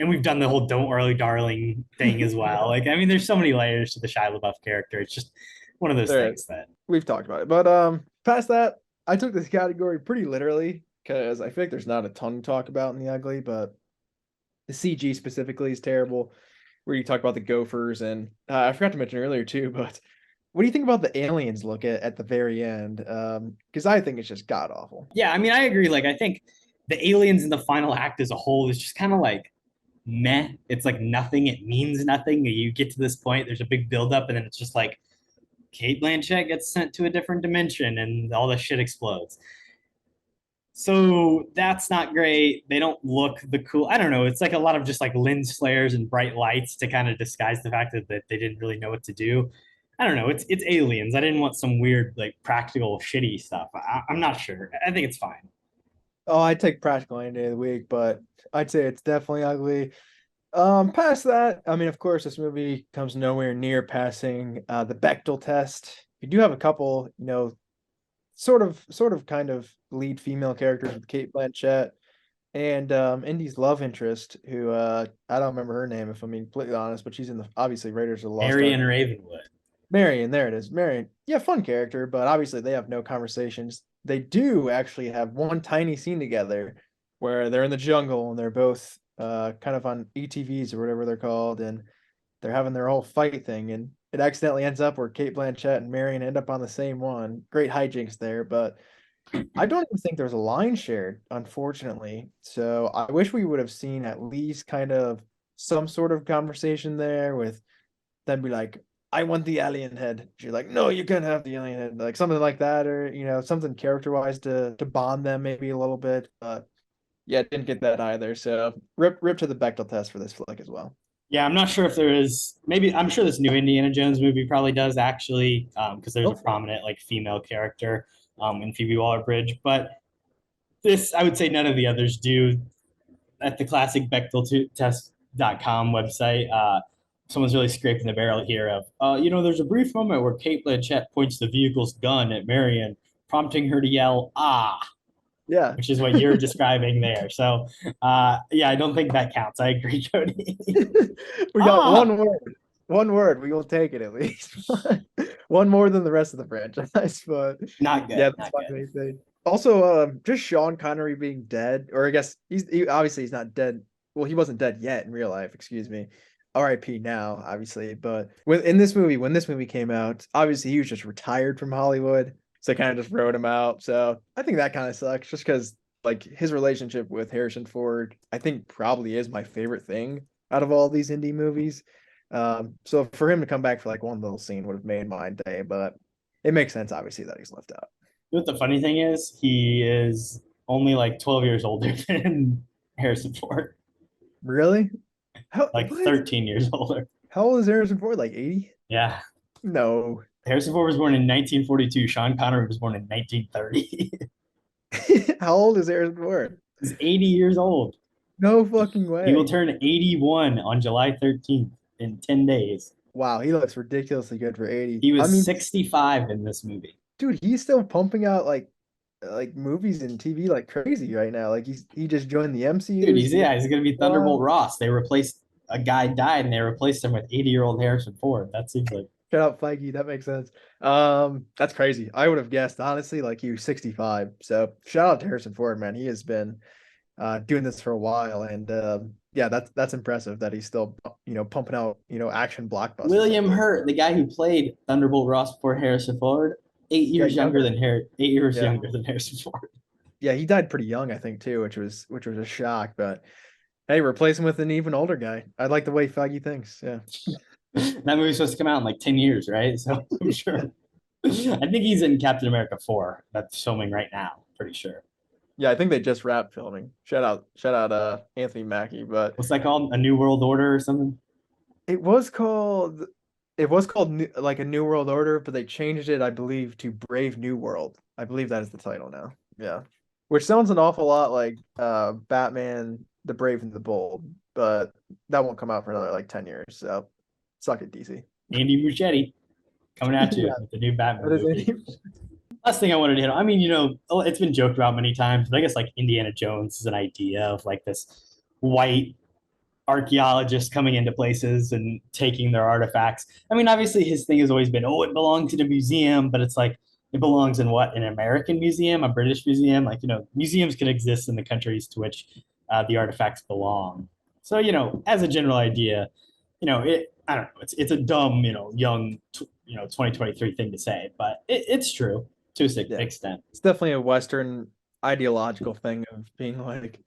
And we've done the whole "don't worry, darling" thing as well. Like, I mean, there's so many layers to the Shia LaBeouf character. It's just one of those things that we've talked about it. But past that, I took this category pretty literally because I feel like there's not a ton to talk about in the ugly, but the CG specifically is terrible. Where you talk about the gophers, and I forgot to mention earlier too, but what do you think about the aliens look at the very end? Because I think it's just god awful. Yeah, I mean, I agree. Like, I think the aliens in the final act as a whole is just kind of like meh. It's like nothing. It means nothing. You get to this point, there's a big buildup, and then it's just like Cate Blanchett gets sent to a different dimension, and all this shit explodes. So that's not great. They don't look the cool. I don't know. It's like a lot of just like lens flares and bright lights to kind of disguise the fact that they didn't really know what to do. I don't know. It's aliens. I didn't want some weird like practical shitty stuff. I'm not sure. I think it's fine. Oh, I'd take practical any day of the week, but I'd say it's definitely ugly. Past that, I mean, of course, this movie comes nowhere near passing the Bechdel test. We do have a couple, sort of kind of lead female characters with Cate Blanchett and Indy's love interest, who I don't remember her name if I'm being completely honest, but she's in the obviously Raiders of the Lost Ark. Marion Ravenwood. Marion, there it is. Marion, yeah, fun character, but obviously they have no conversations. They do actually have one tiny scene together where they're in the jungle and they're both kind of on ETVs or whatever they're called, and they're having their whole fight thing, and it accidentally ends up where Cate Blanchett and Marion end up on the same one. Great hijinks there, but I don't even think there's a line shared, unfortunately. So I wish we would have seen at least kind of some sort of conversation there with them be like, I want the alien head. She's like, no, you can't have the alien head. Like something like that, or something character-wise to bond them maybe a little bit. But yeah, didn't get that either. So rip to the Bechdel test for this flick as well. Yeah, I'm not sure if there is. Maybe I'm sure this new Indiana Jones movie probably does actually, because there's a prominent like female character in Phoebe Waller-Bridge. But this, I would say, none of the others do. At the classic BechdelTest.com website, someone's really scraping the barrel here of, there's a brief moment where Cate Blanchett points the vehicle's gun at Marion, prompting her to yell, "Ah!" Yeah, which is what you're describing there. So, yeah, I don't think that counts. I agree, Cody. We got one word. We will take it at least. One more than the rest of the franchise, but not good. Yeah, that's fine. Anything. Also, just Sean Connery being dead, or I guess obviously he's not dead. Well, he wasn't dead yet in real life. Excuse me. R.I.P. now, obviously. But in this movie, when this movie came out, obviously he was just retired from Hollywood. So they kind of just wrote him out. So I think that kind of sucks just because like his relationship with Harrison Ford, I think probably is my favorite thing out of all these indie movies. So for him to come back for like one little scene would have made my day, but it makes sense obviously that he's left out. You know what the funny thing is? He is only like 12 years older than Harrison Ford. Really? Like 13 years older. How old is Harrison Ford? Like 80? Yeah. No. Harrison Ford was born in 1942. Sean Connery was born in 1930. How old is Harrison Ford? He's 80 years old. No fucking way. He will turn 81 on July 13th in 10 days. Wow, he looks ridiculously good for 80. He was 65 in this movie. Dude, he's still pumping out like movies and TV like crazy right now. Like he just joined the MCU. Dude, he's gonna be Thunderbolt Ross. They replaced a guy died and they replaced him with 80-year-old Harrison Ford. That seems like shout out Feige. That makes sense. That's crazy. I would have guessed honestly like he was 65. So shout out to Harrison Ford, man. He has been doing this for a while, and yeah, that's impressive that he's still pumping out action blockbusters. William Hurt, the guy who played Thunderbolt Ross before Harrison Ford, 8 years younger than younger than Harrison Ford. Yeah, he died pretty young, I think, too, which was a shock. But hey, replace him with an even older guy. I like the way Feige thinks. Yeah. That movie's supposed to come out in like 10 years, right? So I'm sure. I think he's in Captain America 4. That's filming right now, pretty sure. Yeah, I think they just wrapped filming. Shout out Anthony Mackie. But what's that called? A New World Order or something? It was called like a New World Order, but they changed it, I believe, to Brave New World. I believe that is the title now. Yeah. Which sounds an awful lot like Batman, The Brave and the Bold, but that won't come out for another like 10 years. So suck it, DC. Andy Muschietti coming at you with the new Batman movie. Last thing I wanted to hit on, I mean, it's been joked about many times, but I guess like Indiana Jones is an idea of like this white archaeologists coming into places and taking their artifacts. I mean, obviously his thing has always been, it belongs in a museum, but it's like, it belongs in what? An American museum, a British museum? Like, museums can exist in the countries to which the artifacts belong. So, as a general idea, I don't know, it's a dumb, young, 2023 thing to say, but it's true to an extent. It's definitely a Western ideological thing of being like,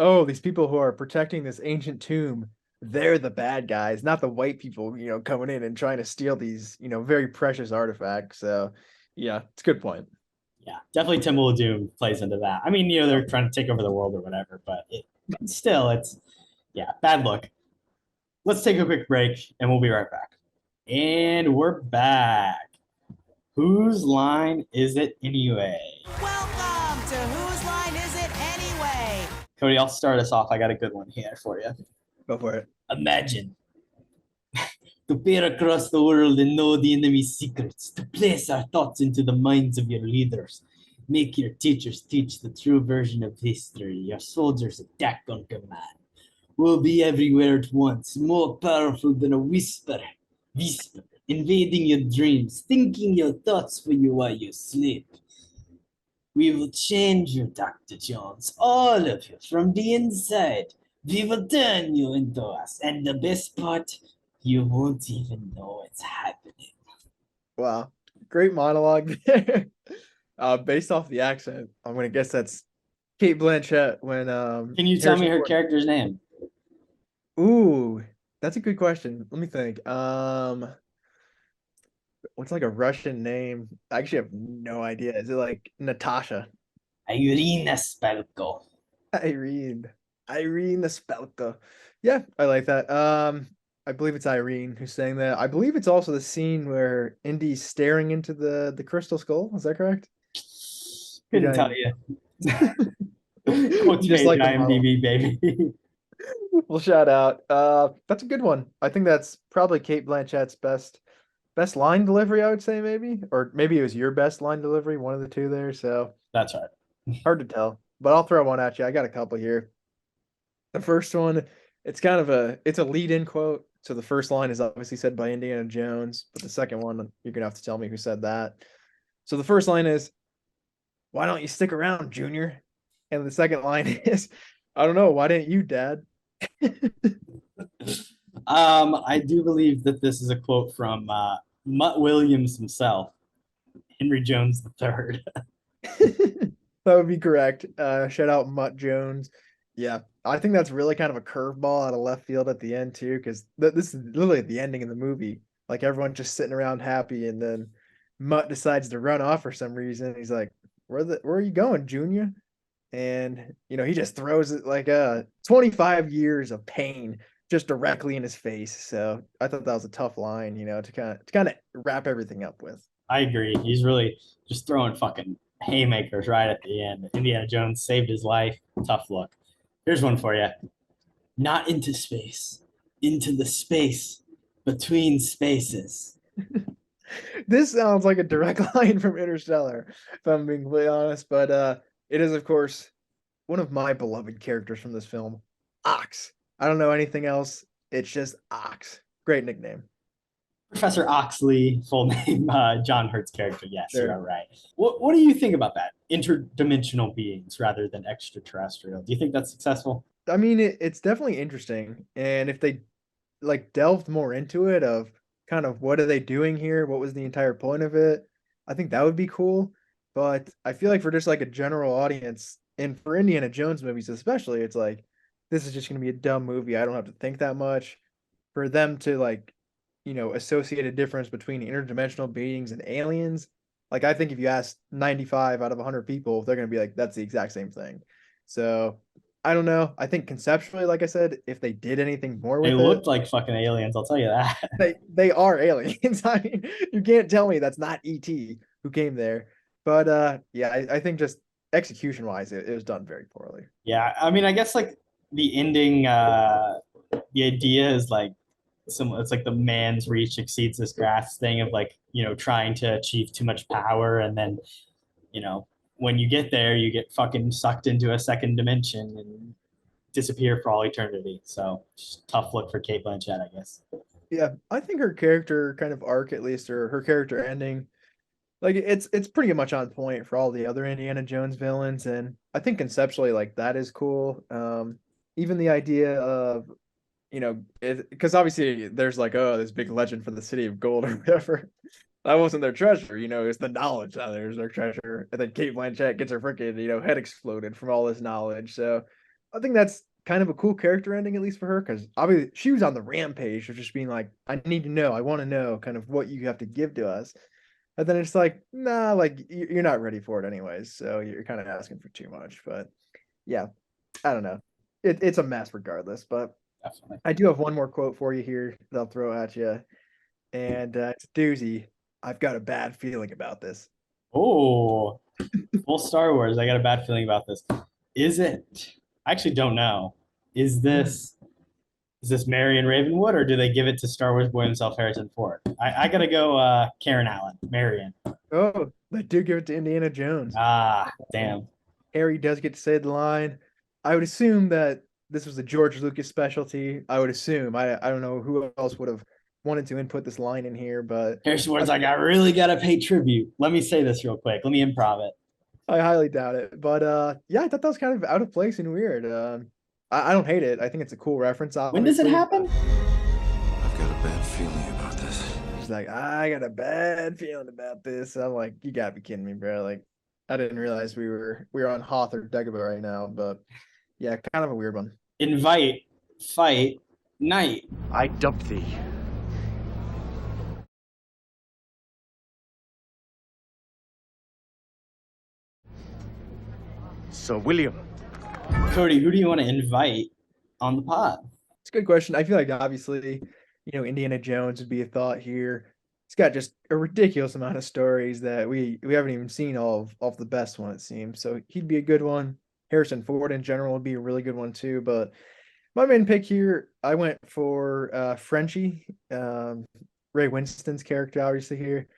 oh, these people who are protecting this ancient tomb, they're the bad guys, not the white people, coming in and trying to steal these, very precious artifacts. So, yeah, it's a good point. Yeah, definitely Temple of Doom plays into that. I mean, they're trying to take over the world or whatever, but it's bad look. Let's take a quick break, and we'll be right back. And we're back. Whose line is it anyway? Welcome to Whose Line Is It Anyway? Cody, I'll start us off. I got a good one here for you. Go for it. Imagine to peer across the world and know the enemy's secrets, to place our thoughts into the minds of your leaders. Make your teachers teach the true version of history. Your soldiers attack on command. We'll be everywhere at once, more powerful than a whisper. Whisper, invading your dreams, thinking your thoughts for you while you sleep. We will change you, Dr. Jones, all of you, from the inside. We will turn you into us. And the best part, you won't even know it's happening. Wow. Great monologue there. Based off the accent, I'm gonna guess that's Cate Blanchett when Can you tell me her character's name? Ooh, that's a good question. Let me think. What's like a Russian name? I actually have no idea. Is it like Natasha? Irina Spelko. Irene. Irene Spelko. Yeah, I like that. I believe it's Irene who's saying that. I believe it's also the scene where Indy's staring into the crystal skull. Is that correct? Couldn't tell you. Quotes Just page like the IMDb, baby. Well, shout out. That's a good one. I think that's probably Cate Blanchett's best line delivery, I would say, maybe. Or maybe it was your best line delivery, one of the two there. So That's right. hard to tell. But I'll throw one at you. I got a couple here. The first one, it's a lead-in quote. So the first line is obviously said by Indiana Jones, but the second one, you're gonna have to tell me who said that. So the first line is, "Why don't you stick around, Junior?" And the second line is, "I don't know. Why didn't you, Dad?" I do believe that this is a quote from Mutt Williams himself, Henry Jones III. That would be correct. Shout out Mutt Jones. Yeah, I think that's really kind of a curveball out of left field at the end too, because this is literally the ending of the movie. Like everyone's just sitting around happy, and then Mutt decides to run off for some reason. He's like, where are you going, Junior?" And he just throws it like 25 years of pain just directly in his face. So I thought that was a tough line, to kind of wrap everything up with. I agree. He's really just throwing fucking haymakers right at the end. Indiana Jones saved his life. Tough look. Here's one for you. Not into space, into the space between spaces. This sounds like a direct line from Interstellar, if I'm being completely honest. But it is, of course, one of my beloved characters from this film, Ox. I don't know anything else. It's just Ox. Great nickname. Professor Oxley, full name, John Hurt's character. Yes, Sure. you're right. What do you think about that? Interdimensional beings rather than extraterrestrial. Do you think that's successful? I mean, it's definitely interesting. And if they like delved more into it of kind of what are they doing here? What was the entire point of it? I think that would be cool. But I feel like for just like a general audience and for Indiana Jones movies especially, it's like this is just going to be a dumb movie. I don't have to think that much. For them to like, associate a difference between interdimensional beings and aliens, like I think if you ask 95 out of 100 people, they're going to be like, that's the exact same thing. So I don't know. I think conceptually, like I said, if they did anything more with They it, looked like fucking aliens, I'll tell you that. they are aliens. I mean, you can't tell me that's not ET who came there. But yeah, I think just execution wise, it was done very poorly. Yeah, I mean, I guess like the ending, the idea is like it's like the man's reach exceeds his grasp thing of like, trying to achieve too much power. And then, when you get there, you get fucking sucked into a second dimension and disappear for all eternity. So just tough look for Cate Blanchett, I guess. Yeah, I think her character kind of arc, at least, or her character ending, like it's pretty much on point for all the other Indiana Jones villains, and I think conceptually, like that is cool. Even the idea of, because obviously there's like, oh, this big legend for the city of gold or whatever. That wasn't their treasure, it's the knowledge that there's their treasure. And then Cate Blanchett gets her freaking, head exploded from all this knowledge. So I think that's kind of a cool character ending, at least for her, because obviously she was on the rampage of just being like, I need to know, I want to know kind of what you have to give to us. And then it's like, nah, like you're not ready for it anyways. So you're kind of asking for too much. But yeah, I don't know. It's a mess regardless. But Definitely. I do have one more quote for you here that I'll throw at you. And it's a doozy. I've got a bad feeling about this. Oh, full Star Wars. I got a bad feeling about this. Is it? I actually don't know. Is this Marion Ravenwood, or do they give it to Star Wars boy himself, Harrison Ford? I gotta go Karen Allen, Marion. Oh, They do give it to Indiana Jones. Ah, damn. Harry does get to say the line. I would assume that this was a George Lucas specialty. I would assume. I don't know who else would have wanted to input this line in here, but Harrison Ford's like, I really gotta pay tribute. Let me say this real quick. Let me improv it. I highly doubt it. But yeah, I thought that was kind of out of place and weird. I don't hate it. I think it's a cool reference, When does it obviously. happen? I've got a bad feeling about this. He's like, I got a bad feeling about this. I'm like, you gotta be kidding me, bro. Like, I didn't realize we were on Hoth or Dagobah right now, but yeah, kind of a weird one. Invite, fight, night. I dubbed thee. Sir William. Kody, who do you want to invite on the pod? It's a good question. I feel like obviously, Indiana Jones would be a thought here. He's got just a ridiculous amount of stories that we haven't even seen all of the best one, it seems. So he'd be a good one. Harrison Ford in general would be a really good one too. But my main pick here, I went for Frenchie, Ray Winston's character, obviously here.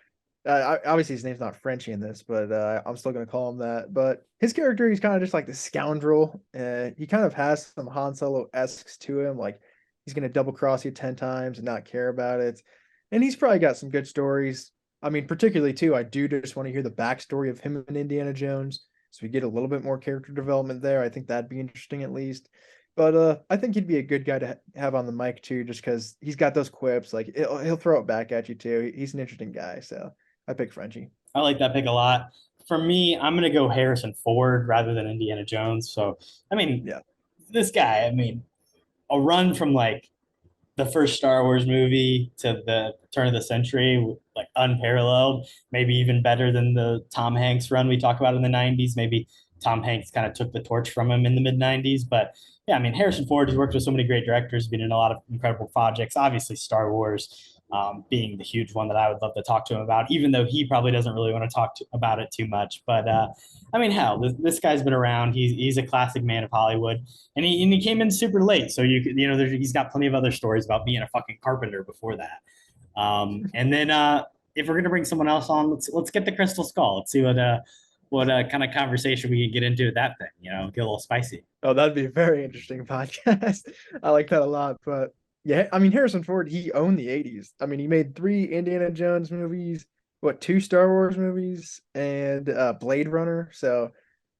Obviously his name's not Frenchie in this, but I'm still gonna call him that. But his character, he's kind of just like the scoundrel. He kind of has some Han Solo-esques to him, like he's gonna double cross you 10 times and not care about it. And he's probably got some good stories. I mean, particularly too, I do just want to hear the backstory of him and Indiana Jones, so we get a little bit more character development there. I think that'd be interesting at least. But I think he'd be a good guy to have on the mic too, just because he's got those quips. Like he'll throw it back at you too. He's an interesting guy, so I pick Frenchie. I like that pick a lot. For me, I'm gonna go Harrison Ford rather than Indiana Jones. So, I mean, Yeah. this guy, I mean, a run from like the first Star Wars movie to the turn of the century, like unparalleled, maybe even better than the Tom Hanks run we talk about in the 90s. Maybe Tom Hanks kind of took the torch from him in the mid 90s. But yeah, I mean, Harrison Ford has worked with so many great directors, been in a lot of incredible projects, obviously, Star Wars. Being the huge one that I would love to talk to him about, even though he probably doesn't really want to talk about it too much. But I mean, hell, this guy's been around. He's a classic man of Hollywood, and he came in super late. So he's got plenty of other stories about being a fucking carpenter before that. And then if we're gonna bring someone else on, let's get the Crystal Skull. Let's see what kind of conversation we can get into with that thing. Get a little spicy. Oh, that'd be a very interesting podcast. I like that a lot. But yeah, I mean, Harrison Ford, he owned the 80s. I mean, he made 3 Indiana Jones movies, 2 Star Wars movies, and Blade Runner. So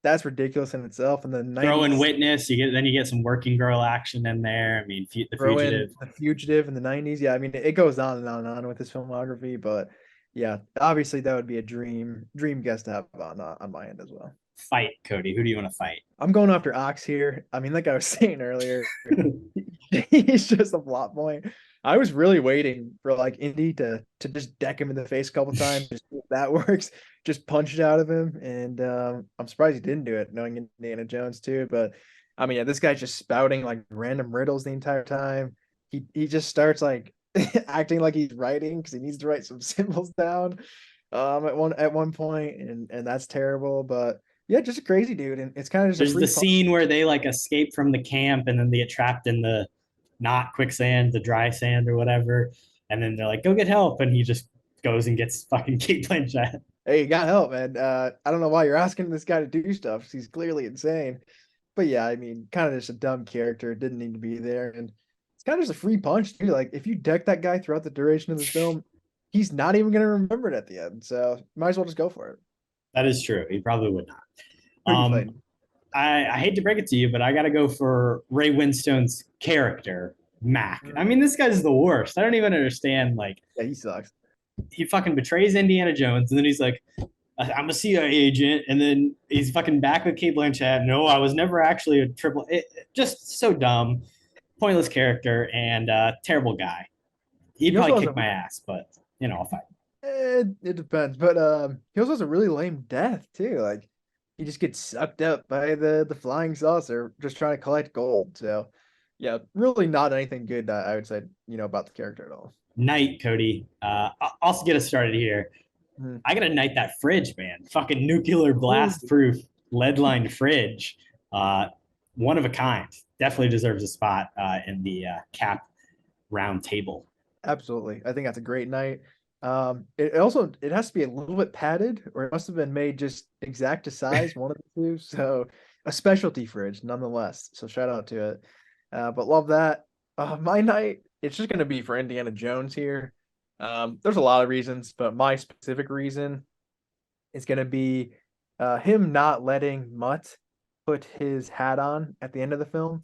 that's ridiculous in itself. And then Throw in Witness, you get some working girl action in there. I mean, The Fugitive. The Fugitive in the 90s. Yeah, I mean, it goes on and on and on with his filmography. But yeah, obviously that would be a dream guest to have on my end as well. Fight, Kody. Who do you want to fight? I'm going after Ox here. I mean, like I was saying earlier, he's just a plot point. I was really waiting for like Indy to just deck him in the face a couple times. Just if that works, just punch it out of him. And I'm surprised he didn't do it, knowing Indiana Jones too. But I mean, yeah, this guy's just spouting like random riddles the entire time. He just starts like acting like he's writing because he needs to write some symbols down at one point, and that's terrible. But yeah, just a crazy dude, and it's kind of just there's the scene where they like escape from the camp and then they get trapped in the not quicksand, the dry sand or whatever, and then they're like, "Go get help," and he just goes and gets fucking Cate Blanchett. Hey, you got help, man. I don't know why you're asking this guy to do stuff. He's clearly insane. But yeah, I mean, kind of just a dumb character. Didn't need to be there, and it's kind of just a free punch too. Like if you deck that guy throughout the duration of the film, he's not even gonna remember it at the end. So might as well just go for it. That is true. He probably would not. I hate to break it to you, but I got to go for Ray Winstone's character, Mac. I mean, this guy's the worst. I don't even understand. Like, yeah, he sucks. He fucking betrays Indiana Jones, and then he's like, "I'm a CIA agent," and then he's fucking back with Cate Blanchett. No, I was never actually a triple. Just so dumb, pointless character, and terrible guy. He'd probably kick my ass, but I'll fight. It depends, but he also has a really lame death too. Like he just gets sucked up by the flying saucer just trying to collect gold. So yeah, really not anything good I would say about the character at all. Knight, Kody. I'll also get us started here. I gotta knight that fridge, man. Fucking nuclear blast proof lead lined fridge. One of a kind. Definitely deserves a spot in the KHAP round table. Absolutely. I think that's a great night. It has to be a little bit padded, or it must have been made just exact to size, one of the two. So a specialty fridge nonetheless. So shout out to it. But love that. My night, it's just gonna be for Indiana Jones here. There's a lot of reasons, but my specific reason is gonna be him not letting Mutt put his hat on at the end of the film.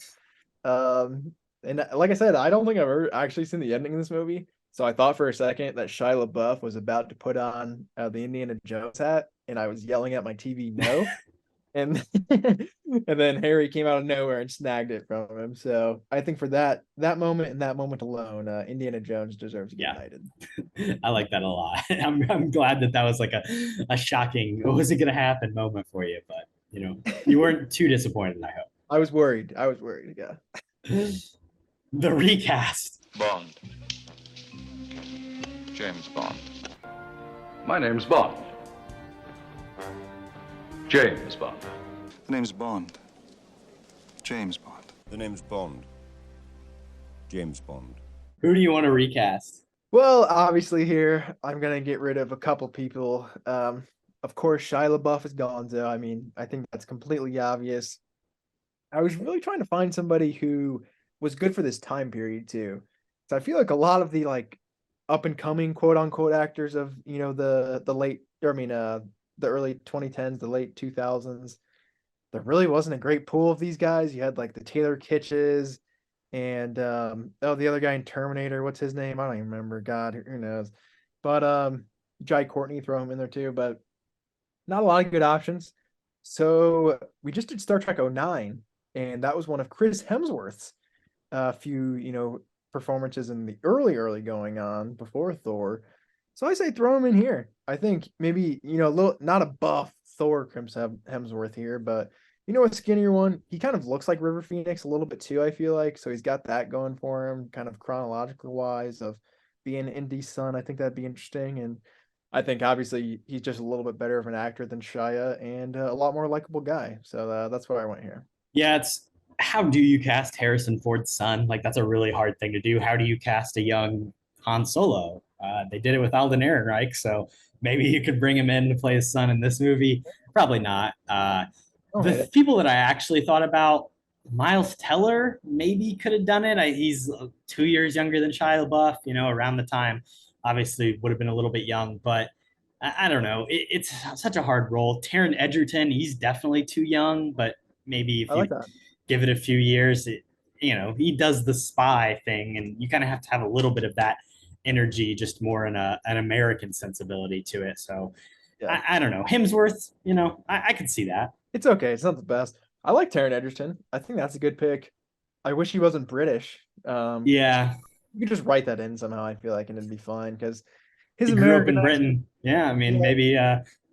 And like I said, I don't think I've ever actually seen the ending of this movie. So I thought for a second that Shia LaBeouf was about to put on the Indiana Jones hat, and I was yelling at my TV, no. And and then Harry came out of nowhere and snagged it from him. So I think for that moment and that moment alone, Indiana Jones deserves to get knighted. I like that a lot. I'm glad that was like a shocking, what was it gonna happen moment for you, but you weren't too disappointed, I hope. I was worried. Yeah. The recast. Bond. James Bond. My name's Bond. James Bond. The name's Bond. James Bond. The name's Bond. James Bond. Who do you want to recast? Well, obviously here I'm gonna get rid of a couple people. Of course, Shia LaBeouf is Gonzo. I mean, I think that's completely obvious. I was really trying to find somebody who was good for this time period too. So I feel like a lot of the like up and coming quote unquote actors of the early 2010s, the late 2000s, there really wasn't a great pool of these guys. You had like the Taylor Kitsch's and the other guy in Terminator, what's his name? I don't even remember. God, who knows? But Jai Courtney, throw him in there too, but not a lot of good options. So we just did Star Trek 09, and that was one of Chris Hemsworth's few, performances in the early going on before Thor. So I say throw him in here. I think maybe, a little, not a buff Thor Chris Hemsworth here, but a skinnier one. He kind of looks like River Phoenix a little bit too, I feel like. So he's got that going for him, kind of chronological wise of being Indy's son. I think that'd be interesting. And I think obviously he's just a little bit better of an actor than Shia and a lot more likable guy. So that's what I went here. Yeah, it's how do you cast Harrison Ford's son? Like, that's a really hard thing to do. How do you cast a young Han Solo? They did it with Alden Ehrenreich, so maybe you could bring him in to play his son in this movie. Probably not. The people that I actually thought about, Miles Teller maybe could have done it. He's 2 years younger than Shia LaBeouf, around the time. Obviously would have been a little bit young, but I don't know. It's such a hard role. Taron Egerton, he's definitely too young, but maybe if you give it a few years, he does the spy thing, and you kind of have to have a little bit of that energy, just more in an American sensibility to it. So yeah. I don't know. Hemsworth, I could see that. It's okay. It's not the best. I like Taron Egerton. I think that's a good pick. I wish he wasn't British. Yeah. You could just write that in somehow, I feel like, and it'd be fine because he grew up in Britain. Yeah, I mean, maybe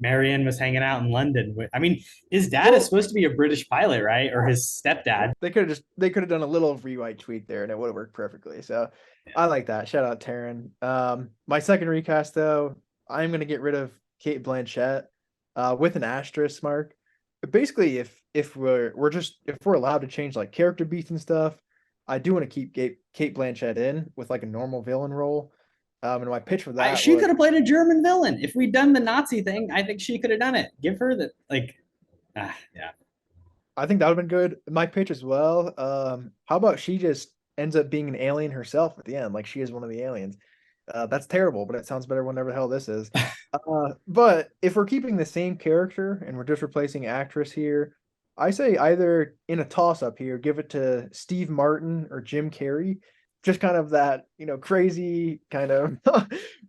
Marion was hanging out in London. I mean, his dad is supposed to be a British pilot, right? Or his stepdad. They could have done a little rewrite tweak there, and it would have worked perfectly. So yeah. I like that. Shout out Taron. My second recast, though, I'm gonna get rid of Cate Blanchett with an asterisk mark. But basically, if we're allowed to change like character beats and stuff, I do want to keep Cate Blanchett in with like a normal villain role. And my pitch for that, she could have played a German villain. If we'd done the Nazi thing, I think she could have done it. Give her the yeah. I think that would have been good. My pitch as well. How about she just ends up being an alien herself at the end, like she is one of the aliens. That's terrible, but it sounds better whenever the hell this is. But if we're keeping the same character and we're just replacing actress here, I say either in a toss-up here, give it to Steve Martin or Jim Carrey. Just kind of that, crazy kind of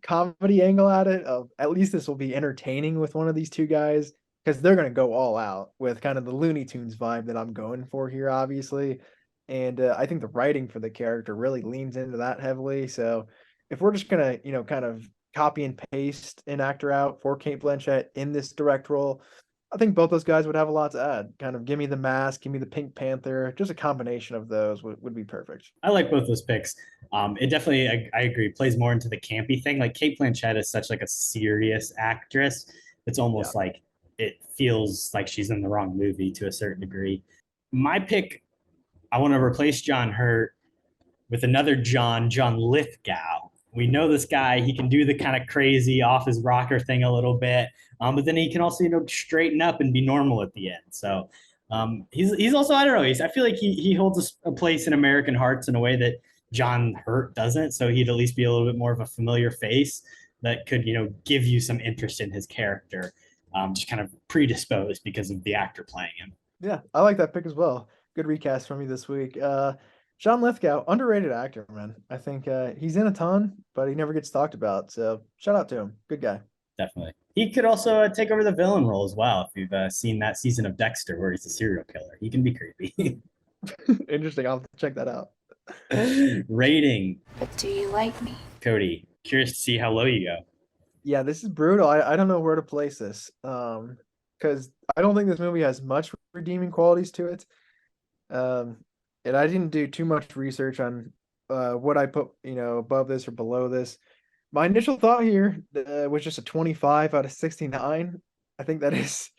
comedy angle at it of at least this will be entertaining with one of these two guys because they're going to go all out with kind of the Looney Tunes vibe that I'm going for here, obviously. And I think the writing for the character really leans into that heavily. So if we're just going to, kind of copy and paste an actor out for Cate Blanchett in this direct role, I think both those guys would have a lot to add. Kind of give me the Mask, give me the Pink Panther. Just a combination of those would be perfect. I like both those picks. It definitely, I agree, plays more into the campy thing. Like Cate Blanchett is such like a serious actress. It's almost like it feels like she's in the wrong movie to a certain degree. My pick, I want to replace John Hurt with another John Lithgow. we know this guy. He can do the kind of crazy off his rocker thing a little bit, but then he can also straighten up and be normal at the end. So he's also, I don't know. I feel like he holds a place in American hearts in a way that John Hurt doesn't. So he'd at least be a little bit more of a familiar face that could give you some interest in his character, just kind of predisposed because of the actor playing him. Yeah, I like that pick as well. Good recast from me this week. John Lithgow, underrated actor, man. I think he's in a ton, but he never gets talked about. So shout out to him. Good guy. Definitely. He could also take over the villain role as well. If you've seen that season of Dexter where he's a serial killer, he can be creepy. Interesting. I'll have to check that out. Rating. Do you like me? Kody, curious to see how low you go. Yeah, this is brutal. I don't know where to place this. Because I don't think this movie has much redeeming qualities to it. And I didn't do too much research on what I put, above this or below this. My initial thought here was just a 25 out of 69. I think that is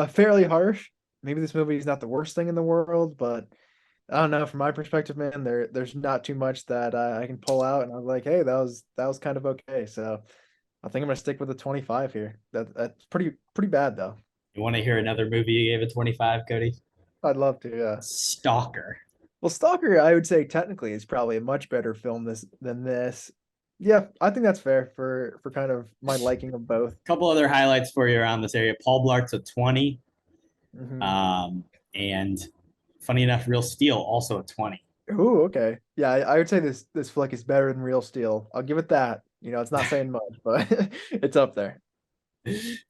fairly harsh. Maybe this movie is not the worst thing in the world, but I don't know. From my perspective, man, there's not too much that I can pull out, and I'm like, hey, that was kind of okay. So I think I'm gonna stick with the 25 here. That's pretty bad though. You want to hear another movie you gave a 25, Kody? I'd love to. Yeah. Stalker. Well, Stalker, I would say technically is probably a much better film than this. Yeah, I think that's fair for kind of my liking of both. A couple other highlights for you around this area. Paul Blart's a 20. Mm-hmm. And funny enough, Real Steel also a 20. Ooh, okay. Yeah, I would say this flick is better than Real Steel. I'll give it that. It's not saying much, but it's up there.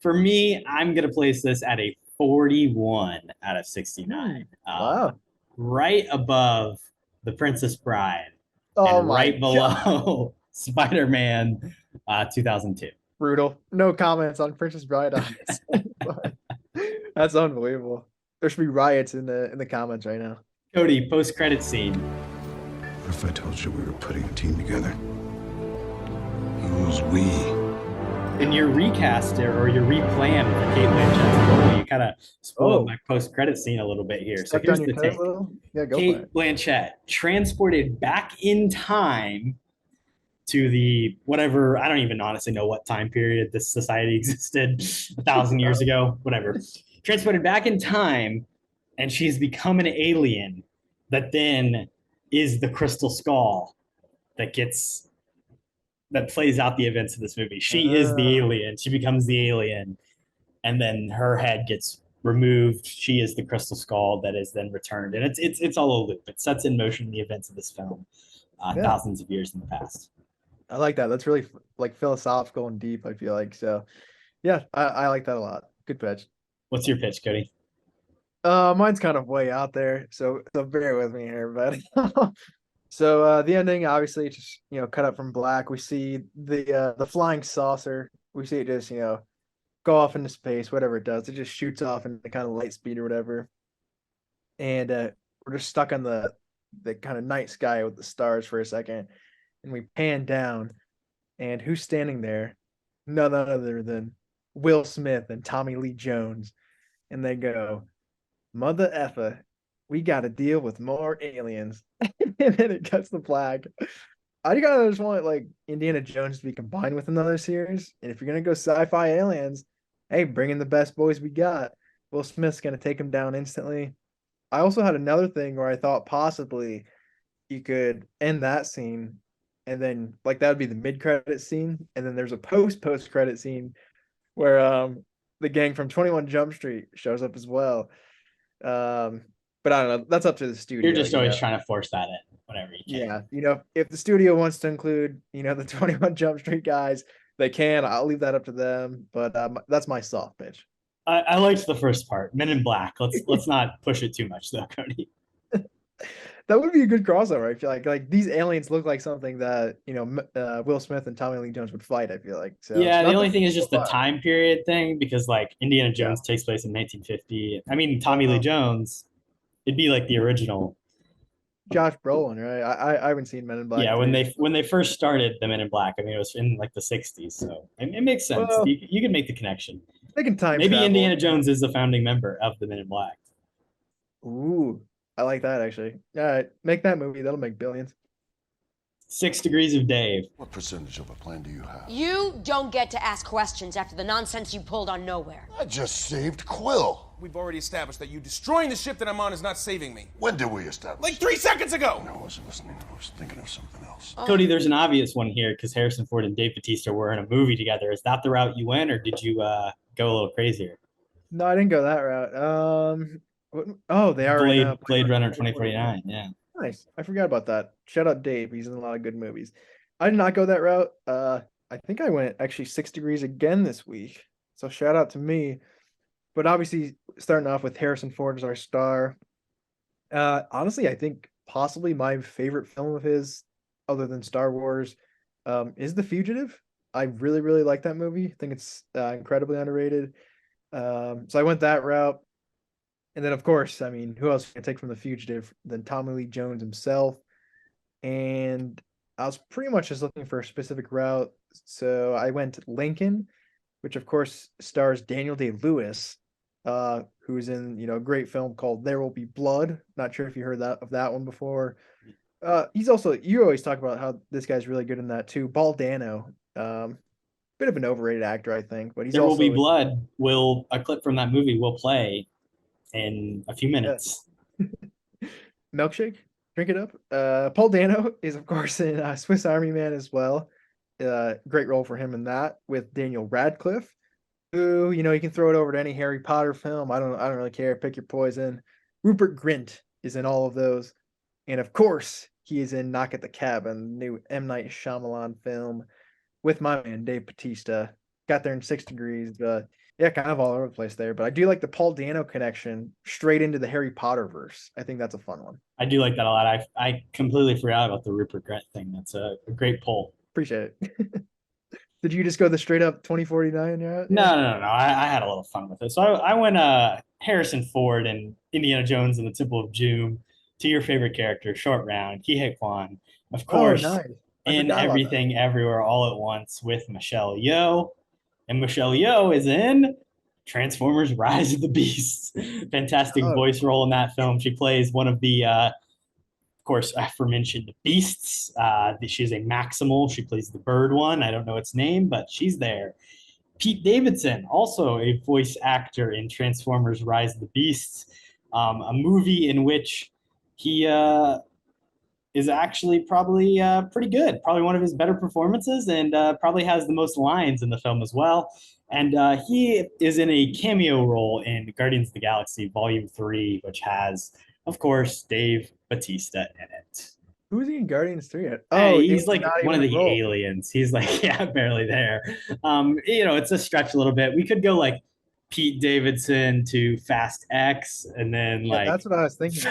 For me, I'm going to place this at a 41 out of 69. Wow. Right above The Princess Bride. Oh, and right below Spider-Man 2002. Brutal. No comments on Princess Bride on this. That's unbelievable. There should be riots in the comments right now. Kody, post-credit scene. What if I told you we were putting a team together? Who's we? In your recast or your replan for Cate Blanchett's role, you kind of spoiled my post-credit scene a little bit here. So here's the take. Yeah, go Cate for it. Blanchett transported back in time to the whatever, I don't even honestly know what time period this society existed, 1,000 years ago, whatever. Transported back in time, and she's become an alien that then is the Crystal Skull that plays out the events of this movie. She is the alien. She becomes the alien, and then her head gets removed. She is the Crystal Skull that is then returned, and it's all a loop. It sets in motion the events of this film, thousands of years in the past. I like that. That's really like philosophical and deep, I feel like. So yeah, I like that a lot. Good pitch. What's your pitch, Kody? Mine's kind of way out there, so bear with me here, but so the ending, obviously, just cut up from black. We see the flying saucer. We see it just go off into space, whatever it does. It just shoots off in the kind of light speed or whatever, and we're just stuck on the kind of night sky with the stars for a second, and we pan down, and who's standing there? None other than Will Smith and Tommy Lee Jones, and they go, "Mother effer, we got to deal with more aliens." And then it cuts the flag. I kind of just want like Indiana Jones to be combined with another series. And if you're gonna go sci-fi aliens, hey, bring in the best boys we got. Will Smith's gonna take him down instantly. I also had another thing where I thought possibly you could end that scene, and then like that would be the mid-credit scene, and then there's a post-credit scene where the gang from 21 Jump Street shows up as well. But I don't know. That's up to the studio. You're just always trying to force that in whenever you can. Yeah, if the studio wants to include, the 21 Jump Street guys, they can. I'll leave that up to them. But that's my soft pitch. I liked the first part, Men in Black. Let's not push it too much, though, Kody. That would be a good crossover. I feel like these aliens look like something that Will Smith and Tommy Lee Jones would fight. I feel like. So yeah, the only thing is just the time period thing, because like Indiana Jones takes place in 1950. I mean, Tommy Lee Jones, it'd be like the original. Josh Brolin, right? I haven't seen Men in Black. Yeah, when they first started the Men in Black, I mean, it was in like the 60s, so it makes sense. Well, you can make the connection. They can time Maybe travel. Indiana Jones is a founding member of the Men in Black. Ooh, I like that actually. All right, make that movie. That'll make billions. 6 Degrees of Dave. What percentage of a plan do you have? You don't get to ask questions after the nonsense you pulled on Nowhere. I just saved Quill. We've already established that you destroying the ship that I'm on is not saving me. When did we establish? Like 3 seconds ago! No, I wasn't listening. I was thinking of something else. Cody, there's an obvious one here because Harrison Ford and Dave Bautista were in a movie together. Is that the route you went, or did you go a little crazier? No, I didn't go that route. They are in, Blade Runner 2049. Yeah. Nice. I forgot about that. Shout out Dave. He's in a lot of good movies. I did not go that route. I think I went actually 6 Degrees again this week. So shout out to me. But obviously, starting off with Harrison Ford as our star. Honestly, I think possibly my favorite film of his, other than Star Wars, is The Fugitive. I really, really like that movie. I think it's incredibly underrated. So I went that route. And then, of course, I mean, who else can I take from The Fugitive than Tommy Lee Jones himself? And I was pretty much just looking for a specific route. So I went Lincoln, which, of course, stars Daniel Day-Lewis, who's in, a great film called There Will Be Blood. Not sure if you heard of that one before. He's also, you always talk about how this guy's really good in that too. Paul Dano, bit of an overrated actor, I think, but There Will Be Blood. A clip from that movie will play in a few minutes. Milkshake, drink it up. Paul Dano is, of course, in Swiss Army Man as well. Great role for him in that with Daniel Radcliffe, who, you can throw it over to any Harry Potter film. I don't really care. Pick your poison. Rupert Grint is in all of those. And of course, he is in Knock at the Cabin, new M. Night Shyamalan film with my man, Dave Bautista. Got there in 6 Degrees. Yeah, kind of all over the place there. But I do like the Paul Dano connection straight into the Harry Potter verse. I think that's a fun one. I do like that a lot. I completely forgot about the Rupert Grint thing. That's a great pull. Appreciate it. Did you just go the straight up 2049? Yeah. No. I had a little fun with it. So I went Harrison Ford and Indiana Jones and the Temple of Doom to your favorite character, Short Round, Ke Huy Quan, of course, nice. in Everything Everywhere All at Once with Michelle Yeoh. And Michelle Yeoh is in Transformers Rise of the Beasts. Fantastic voice role in that film. She plays one of the, of course, aforementioned beasts. She's a Maximal. She plays the bird one. I don't know its name, but she's there. Pete Davidson, also a voice actor in Transformers Rise of the Beasts, a movie in which he is actually probably pretty good. Probably one of his better performances, and probably has the most lines in the film as well. And he is in a cameo role in Guardians of the Galaxy Volume 3, which has, of course, Dave Bautista in it. Who is he in Guardians 3 at? Oh, he's like one of the aliens. He's like, barely there. It's a stretch a little bit. We could go like Pete Davidson to Fast X, and then that's what I was thinking.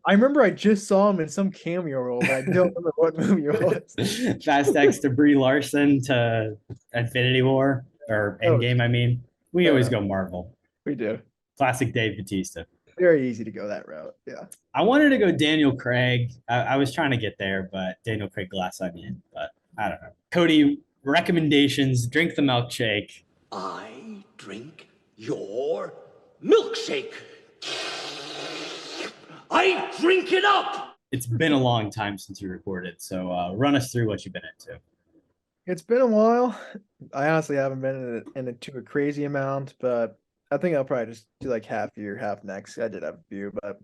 I remember I just saw him in some cameo role, but I don't remember what movie it was. Fast X to Brie Larson to Infinity War or Endgame. I mean, we always go Marvel. We do. Classic Dave Bautista. Very easy to go that route. Yeah. I wanted to go Daniel Craig. I was trying to get there, but Daniel Craig Glass Onion. But I don't know. Cody, recommendations. Drink the milkshake. I drink your milkshake. I drink it up. It's been a long time since you recorded, so run us through what you've been into. It's been a while. I honestly haven't been in it to a crazy amount, but I think I'll probably just do like half year, half next. I did have a few, but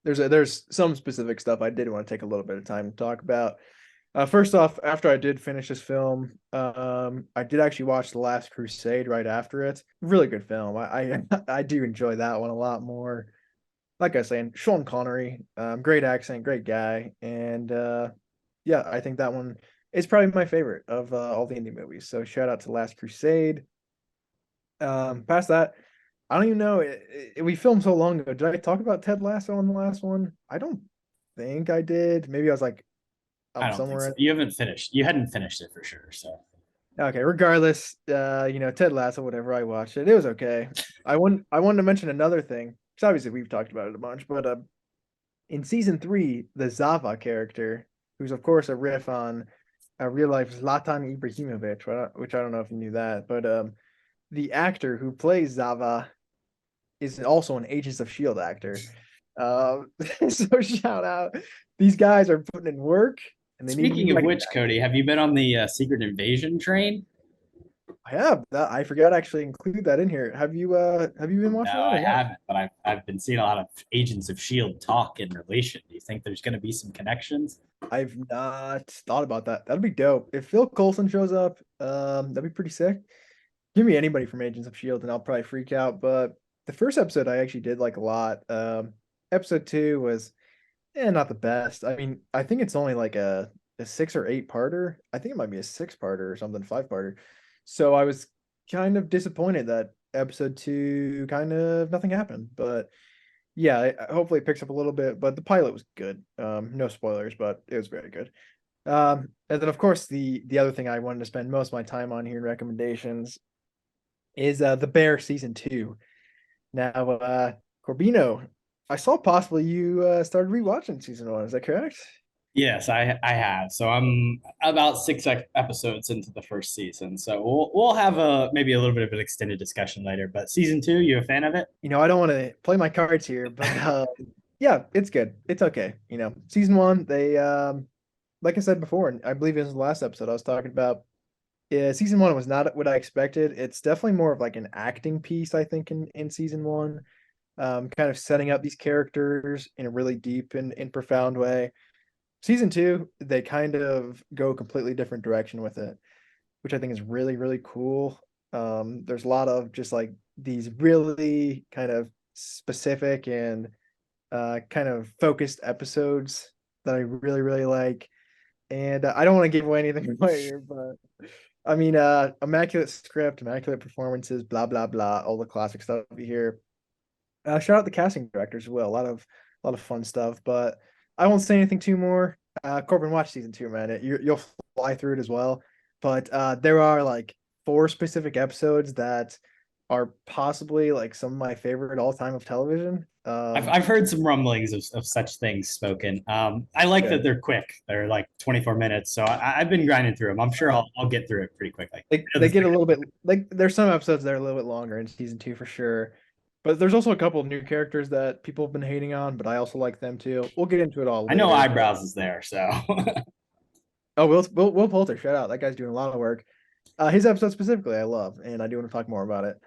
there's some specific stuff I did want to take a little bit of time to talk about. First off, after I did finish this film, I did actually watch The Last Crusade right after it. Really good film. I do enjoy that one a lot more. Like I was saying, Sean Connery, great accent, great guy. And I think that one is probably my favorite of all the Indy movies. So shout out to Last Crusade. Past that, I don't even know. We filmed so long ago. Did I talk about Ted Lasso on the last one? I don't think I did. Maybe I was like somewhere. So. You haven't finished. You hadn't finished it for sure. So okay. Regardless, Ted Lasso, whatever. I watched it. It was okay. I wanted to mention another thing. Because obviously we've talked about it a bunch, but in season 3, the Zava character, who's of course a riff on real life Zlatan Ibrahimovic, which I don't know if you knew that, but the actor who plays Zava is also an Agents of S.H.I.E.L.D. actor. So shout out. These guys are putting in work. and they need to Speaking be of which, recognized. Cody, have you been on the Secret Invasion train? I have that. I forgot to actually include that in here. Have you been No, watching that I or not? haven't, but I've been seeing a lot of Agents of Shield talk in relation. Do you think there's going to be some connections? I've not thought about that. That'd be dope. If Phil Coulson shows up, that'd be pretty sick. Give me anybody from Agents of Shield, and I'll probably freak out. But the first episode I actually did like a lot. Episode 2 was not the best. I mean, I think it's only like a 6 or 8 parter. I think it might be a 6 parter or something, 5 parter. So I was kind of disappointed that episode 2 kind of nothing happened. But yeah, hopefully it picks up a little bit. But the pilot was good. No spoilers, but it was very good. And then of course the other thing I wanted to spend most of my time on here in recommendations is The Bear season 2. Now, Corbino, I saw possibly you started rewatching season 1. Is that correct? Yes, I have. So I'm about episodes into the first season. So we'll have maybe a little bit of an extended discussion later. But season 2, you a fan of it? I don't want to play my cards here, but yeah, it's good. It's okay. Season 1, they like I said before, and I believe it was the last episode I was talking about. Yeah, season 1 was not what I expected. It's definitely more of like an acting piece, I think, in season 1. Kind of setting up these characters in a really deep and profound way. Season 2, they kind of go a completely different direction with it, which I think is really, really cool. There's a lot of just like these really kind of specific and kind of focused episodes that I really, really like. And I don't want to give away anything away here, but I mean, immaculate script, immaculate performances, blah, blah, blah, all the classic stuff you hear. Shout out the casting directors as well. A lot of fun stuff, but I won't say anything too more. Corbin, watch season 2, man. You'll fly through it as well. But there are like 4 specific episodes that are possibly like some of my favorite all time of television. I've heard some rumblings of such things spoken. I like Yeah. that they're quick. They're like 24 minutes. So I've been grinding through them. I'm sure I'll get through it pretty quickly. They get a little bit like there's some episodes that are a little bit longer in season 2 for sure. But there's also a couple of new characters that people have been hating on, but I also like them too. We'll get into it all I know later. Eyebrows is there, so Oh, Will Poulter, shout out. That guy's doing a lot of work. His episode specifically, I love, and I do want to talk more about it.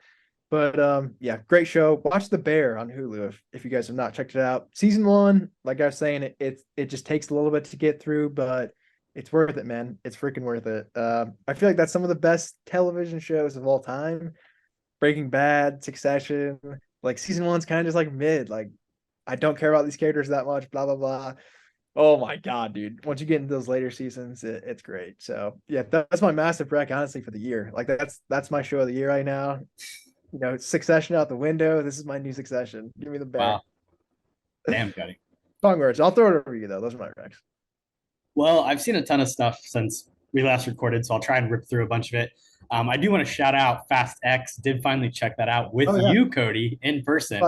But yeah, great show. Watch The Bear on Hulu if you guys have not checked it out. Season 1, like I was saying, it just takes a little bit to get through, but it's worth it, man. It's freaking worth it. I feel like that's some of the best television shows of all time. Breaking Bad, Succession, like season 1's kind of just like mid. Like I don't care about these characters that much. Blah blah blah. Oh my god, dude! Once you get into those later seasons, it's great. So yeah, that's my massive rec, honestly, for the year. Like that's my show of the year right now. Succession out the window. This is my new Succession. Give me The Bear. wow. Damn, Cody. Strong words. I'll throw it over you though. Those are my recs. Well, I've seen a ton of stuff since we last recorded, so I'll try and rip through a bunch of it. I do want to shout out Fast X. Did finally check that out with you, Cody, in person.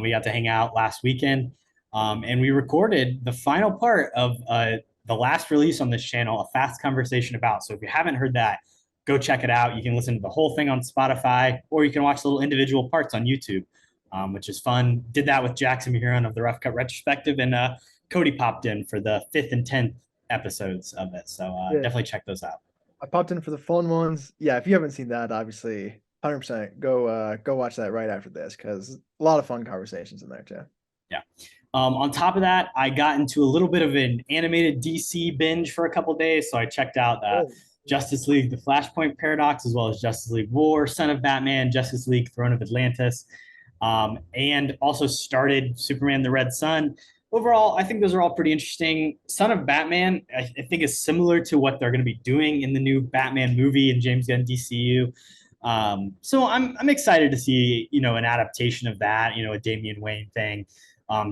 We got to hang out last weekend, and we recorded the final part of the last release on this channel, A Fast Conversation About. So if you haven't heard that, go check it out. You can listen to the whole thing on Spotify, or you can watch little individual parts on YouTube, which is fun. Did that with Jackson Mahuron of the Rough Cut Retrospective, and Cody popped in for the 5th and 10th episodes of it. So definitely check those out. I popped in for the fun ones. Yeah, if you haven't seen that, obviously 100% go watch that right after this, because a lot of fun conversations in there too. Yeah. On top of that, I got into a little bit of an animated DC binge for a couple days. So I checked out Justice League, The Flashpoint Paradox, as well as Justice League War, Son of Batman, Justice League, Throne of Atlantis, and also started Superman the Red Sun. Overall, I think those are all pretty interesting. Son of Batman, I think, is similar to what they're going to be doing in the new Batman movie in James Gunn DCU. So I'm excited to see, an adaptation of that, a Damian Wayne thing.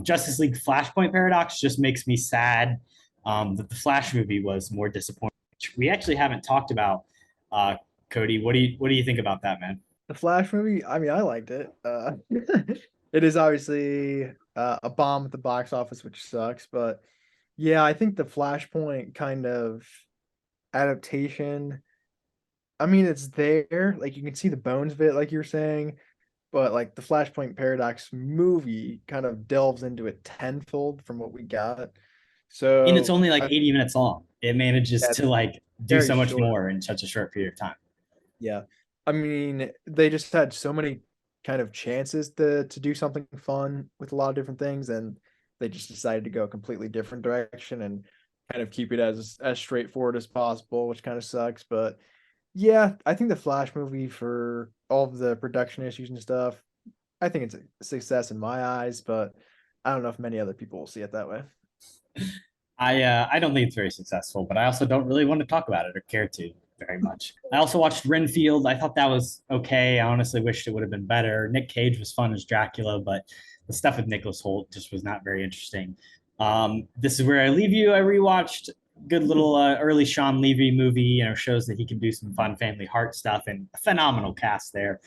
Justice League Flashpoint Paradox just makes me sad that the Flash movie was more disappointing. We actually haven't talked about. Cody, what do you think about that, man? The Flash movie, I mean, I liked it. It is obviously a bomb at the box office, which sucks. But yeah, I think the Flashpoint kind of adaptation, I mean, it's there. Like you can see the bones of it, like you're saying. But like the Flashpoint Paradox movie kind of delves into it tenfold from what we got. And it's So only like 80 minutes long. It manages yeah, to like do very so much short. more in such a short period of time. Yeah. I mean, they just had so many kind of chances to do something fun with a lot of different things, and they just decided to go a completely different direction and kind of keep it as straightforward as possible, which kind of sucks. But yeah, I think the Flash movie, for all of the production issues and stuff, I think it's a success in my eyes, but I don't know if many other people will see it that way. I don't think it's very successful, but I also don't really want to talk about it or care to very much. I also watched Renfield. I thought that was okay. I honestly wished it would have been better. Nick Cage was fun as Dracula, but the stuff with Nicholas Hoult just was not very interesting. This is Where I Leave You. I rewatched. Good little early Sean Levy movie. Shows that he can do some fun family heart stuff, and a phenomenal cast there.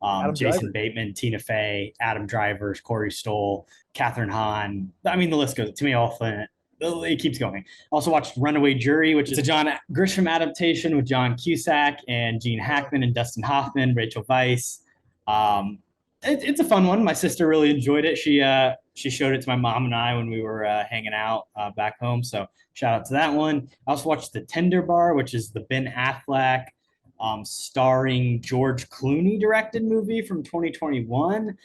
Adam Jason Driver. Bateman, Tina Fey, Adam Driver, Corey Stoll, Catherine Hahn. I mean, the list goes. Timmy Olyphant. It keeps going. Also watched Runaway Jury, which is a John Grisham adaptation with John Cusack and Gene Hackman and Dustin Hoffman, Rachel Weisz. It's a fun one. My sister really enjoyed it. She showed it to my mom and I when we were hanging out back home. So shout out to that one. I also watched The Tender Bar, which is the Ben Affleck starring George Clooney directed movie from 2021,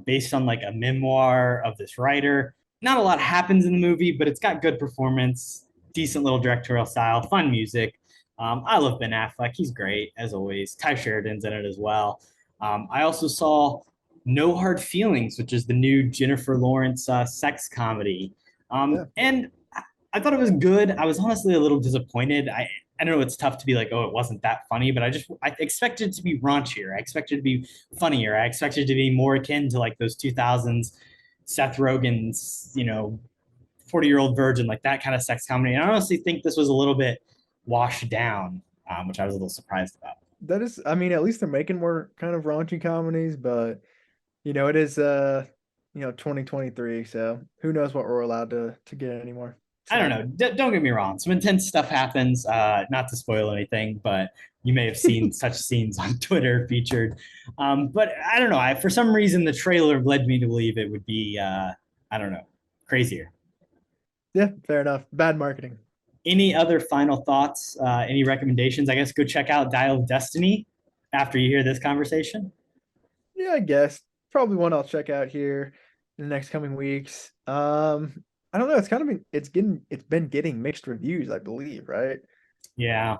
based on like a memoir of this writer. Not a lot happens in the movie, but it's got good performance, decent little directorial style, fun music. I love Ben Affleck. He's great, as always. Ty Sheridan's in it as well. I also saw No Hard Feelings, which is the new Jennifer Lawrence sex comedy. And I thought it was good. I was honestly a little disappointed. I know it's tough to be like, oh, it wasn't that funny, but I expected it to be raunchier. I expected it to be funnier. I expected it to be more akin to like those 2000s Seth Rogen's, 40-year-old virgin, like that kind of sex comedy. And I honestly think this was a little bit washed down, which I was a little surprised about. That is, I mean, at least they're making more kind of raunchy comedies, but it is 2023, so who knows what we're allowed to get anymore. I don't know. Don't get me wrong. Some intense stuff happens. Not to spoil anything, but you may have seen such scenes on Twitter featured. But I don't know. For some reason, the trailer led me to believe it would be, I don't know, crazier. Yeah, fair enough. Bad marketing. Any other final thoughts? Any recommendations? I guess go check out Dial of Destiny after you hear this conversation. Yeah, I guess probably one I'll check out here in the next coming weeks. I don't know. It's been getting mixed reviews, I believe, right? Yeah,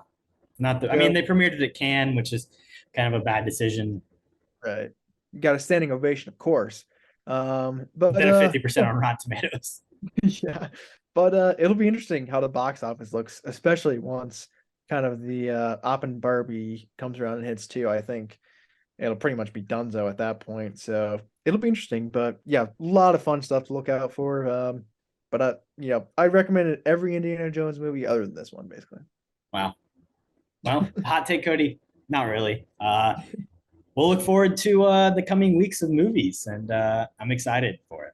I mean, they premiered it at Cannes, which is kind of a bad decision. Right. You got a standing ovation, of course. But then a 50% on Rotten Tomatoes. Yeah, but it'll be interesting how the box office looks, especially once kind of the Oppen Barbie comes around and hits too. I think it'll pretty much be donezo at that point. So it'll be interesting. But yeah, a lot of fun stuff to look out for. But I recommended every Indiana Jones movie other than this one, basically. Wow. Well, hot take, Cody. Not really. We'll look forward to the coming weeks of movies, and I'm excited for it.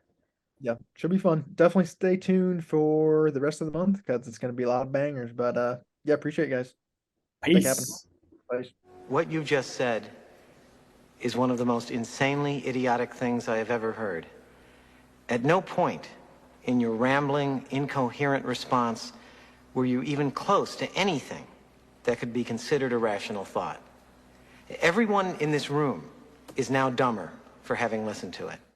Yeah, should be fun. Definitely stay tuned for the rest of the month because it's going to be a lot of bangers. But yeah, appreciate it, guys. Peace. Bye. What you just said is one of the most insanely idiotic things I have ever heard. At no point in your rambling, incoherent response were you even close to anything that could be considered a rational thought. Everyone in this room is now dumber for having listened to it.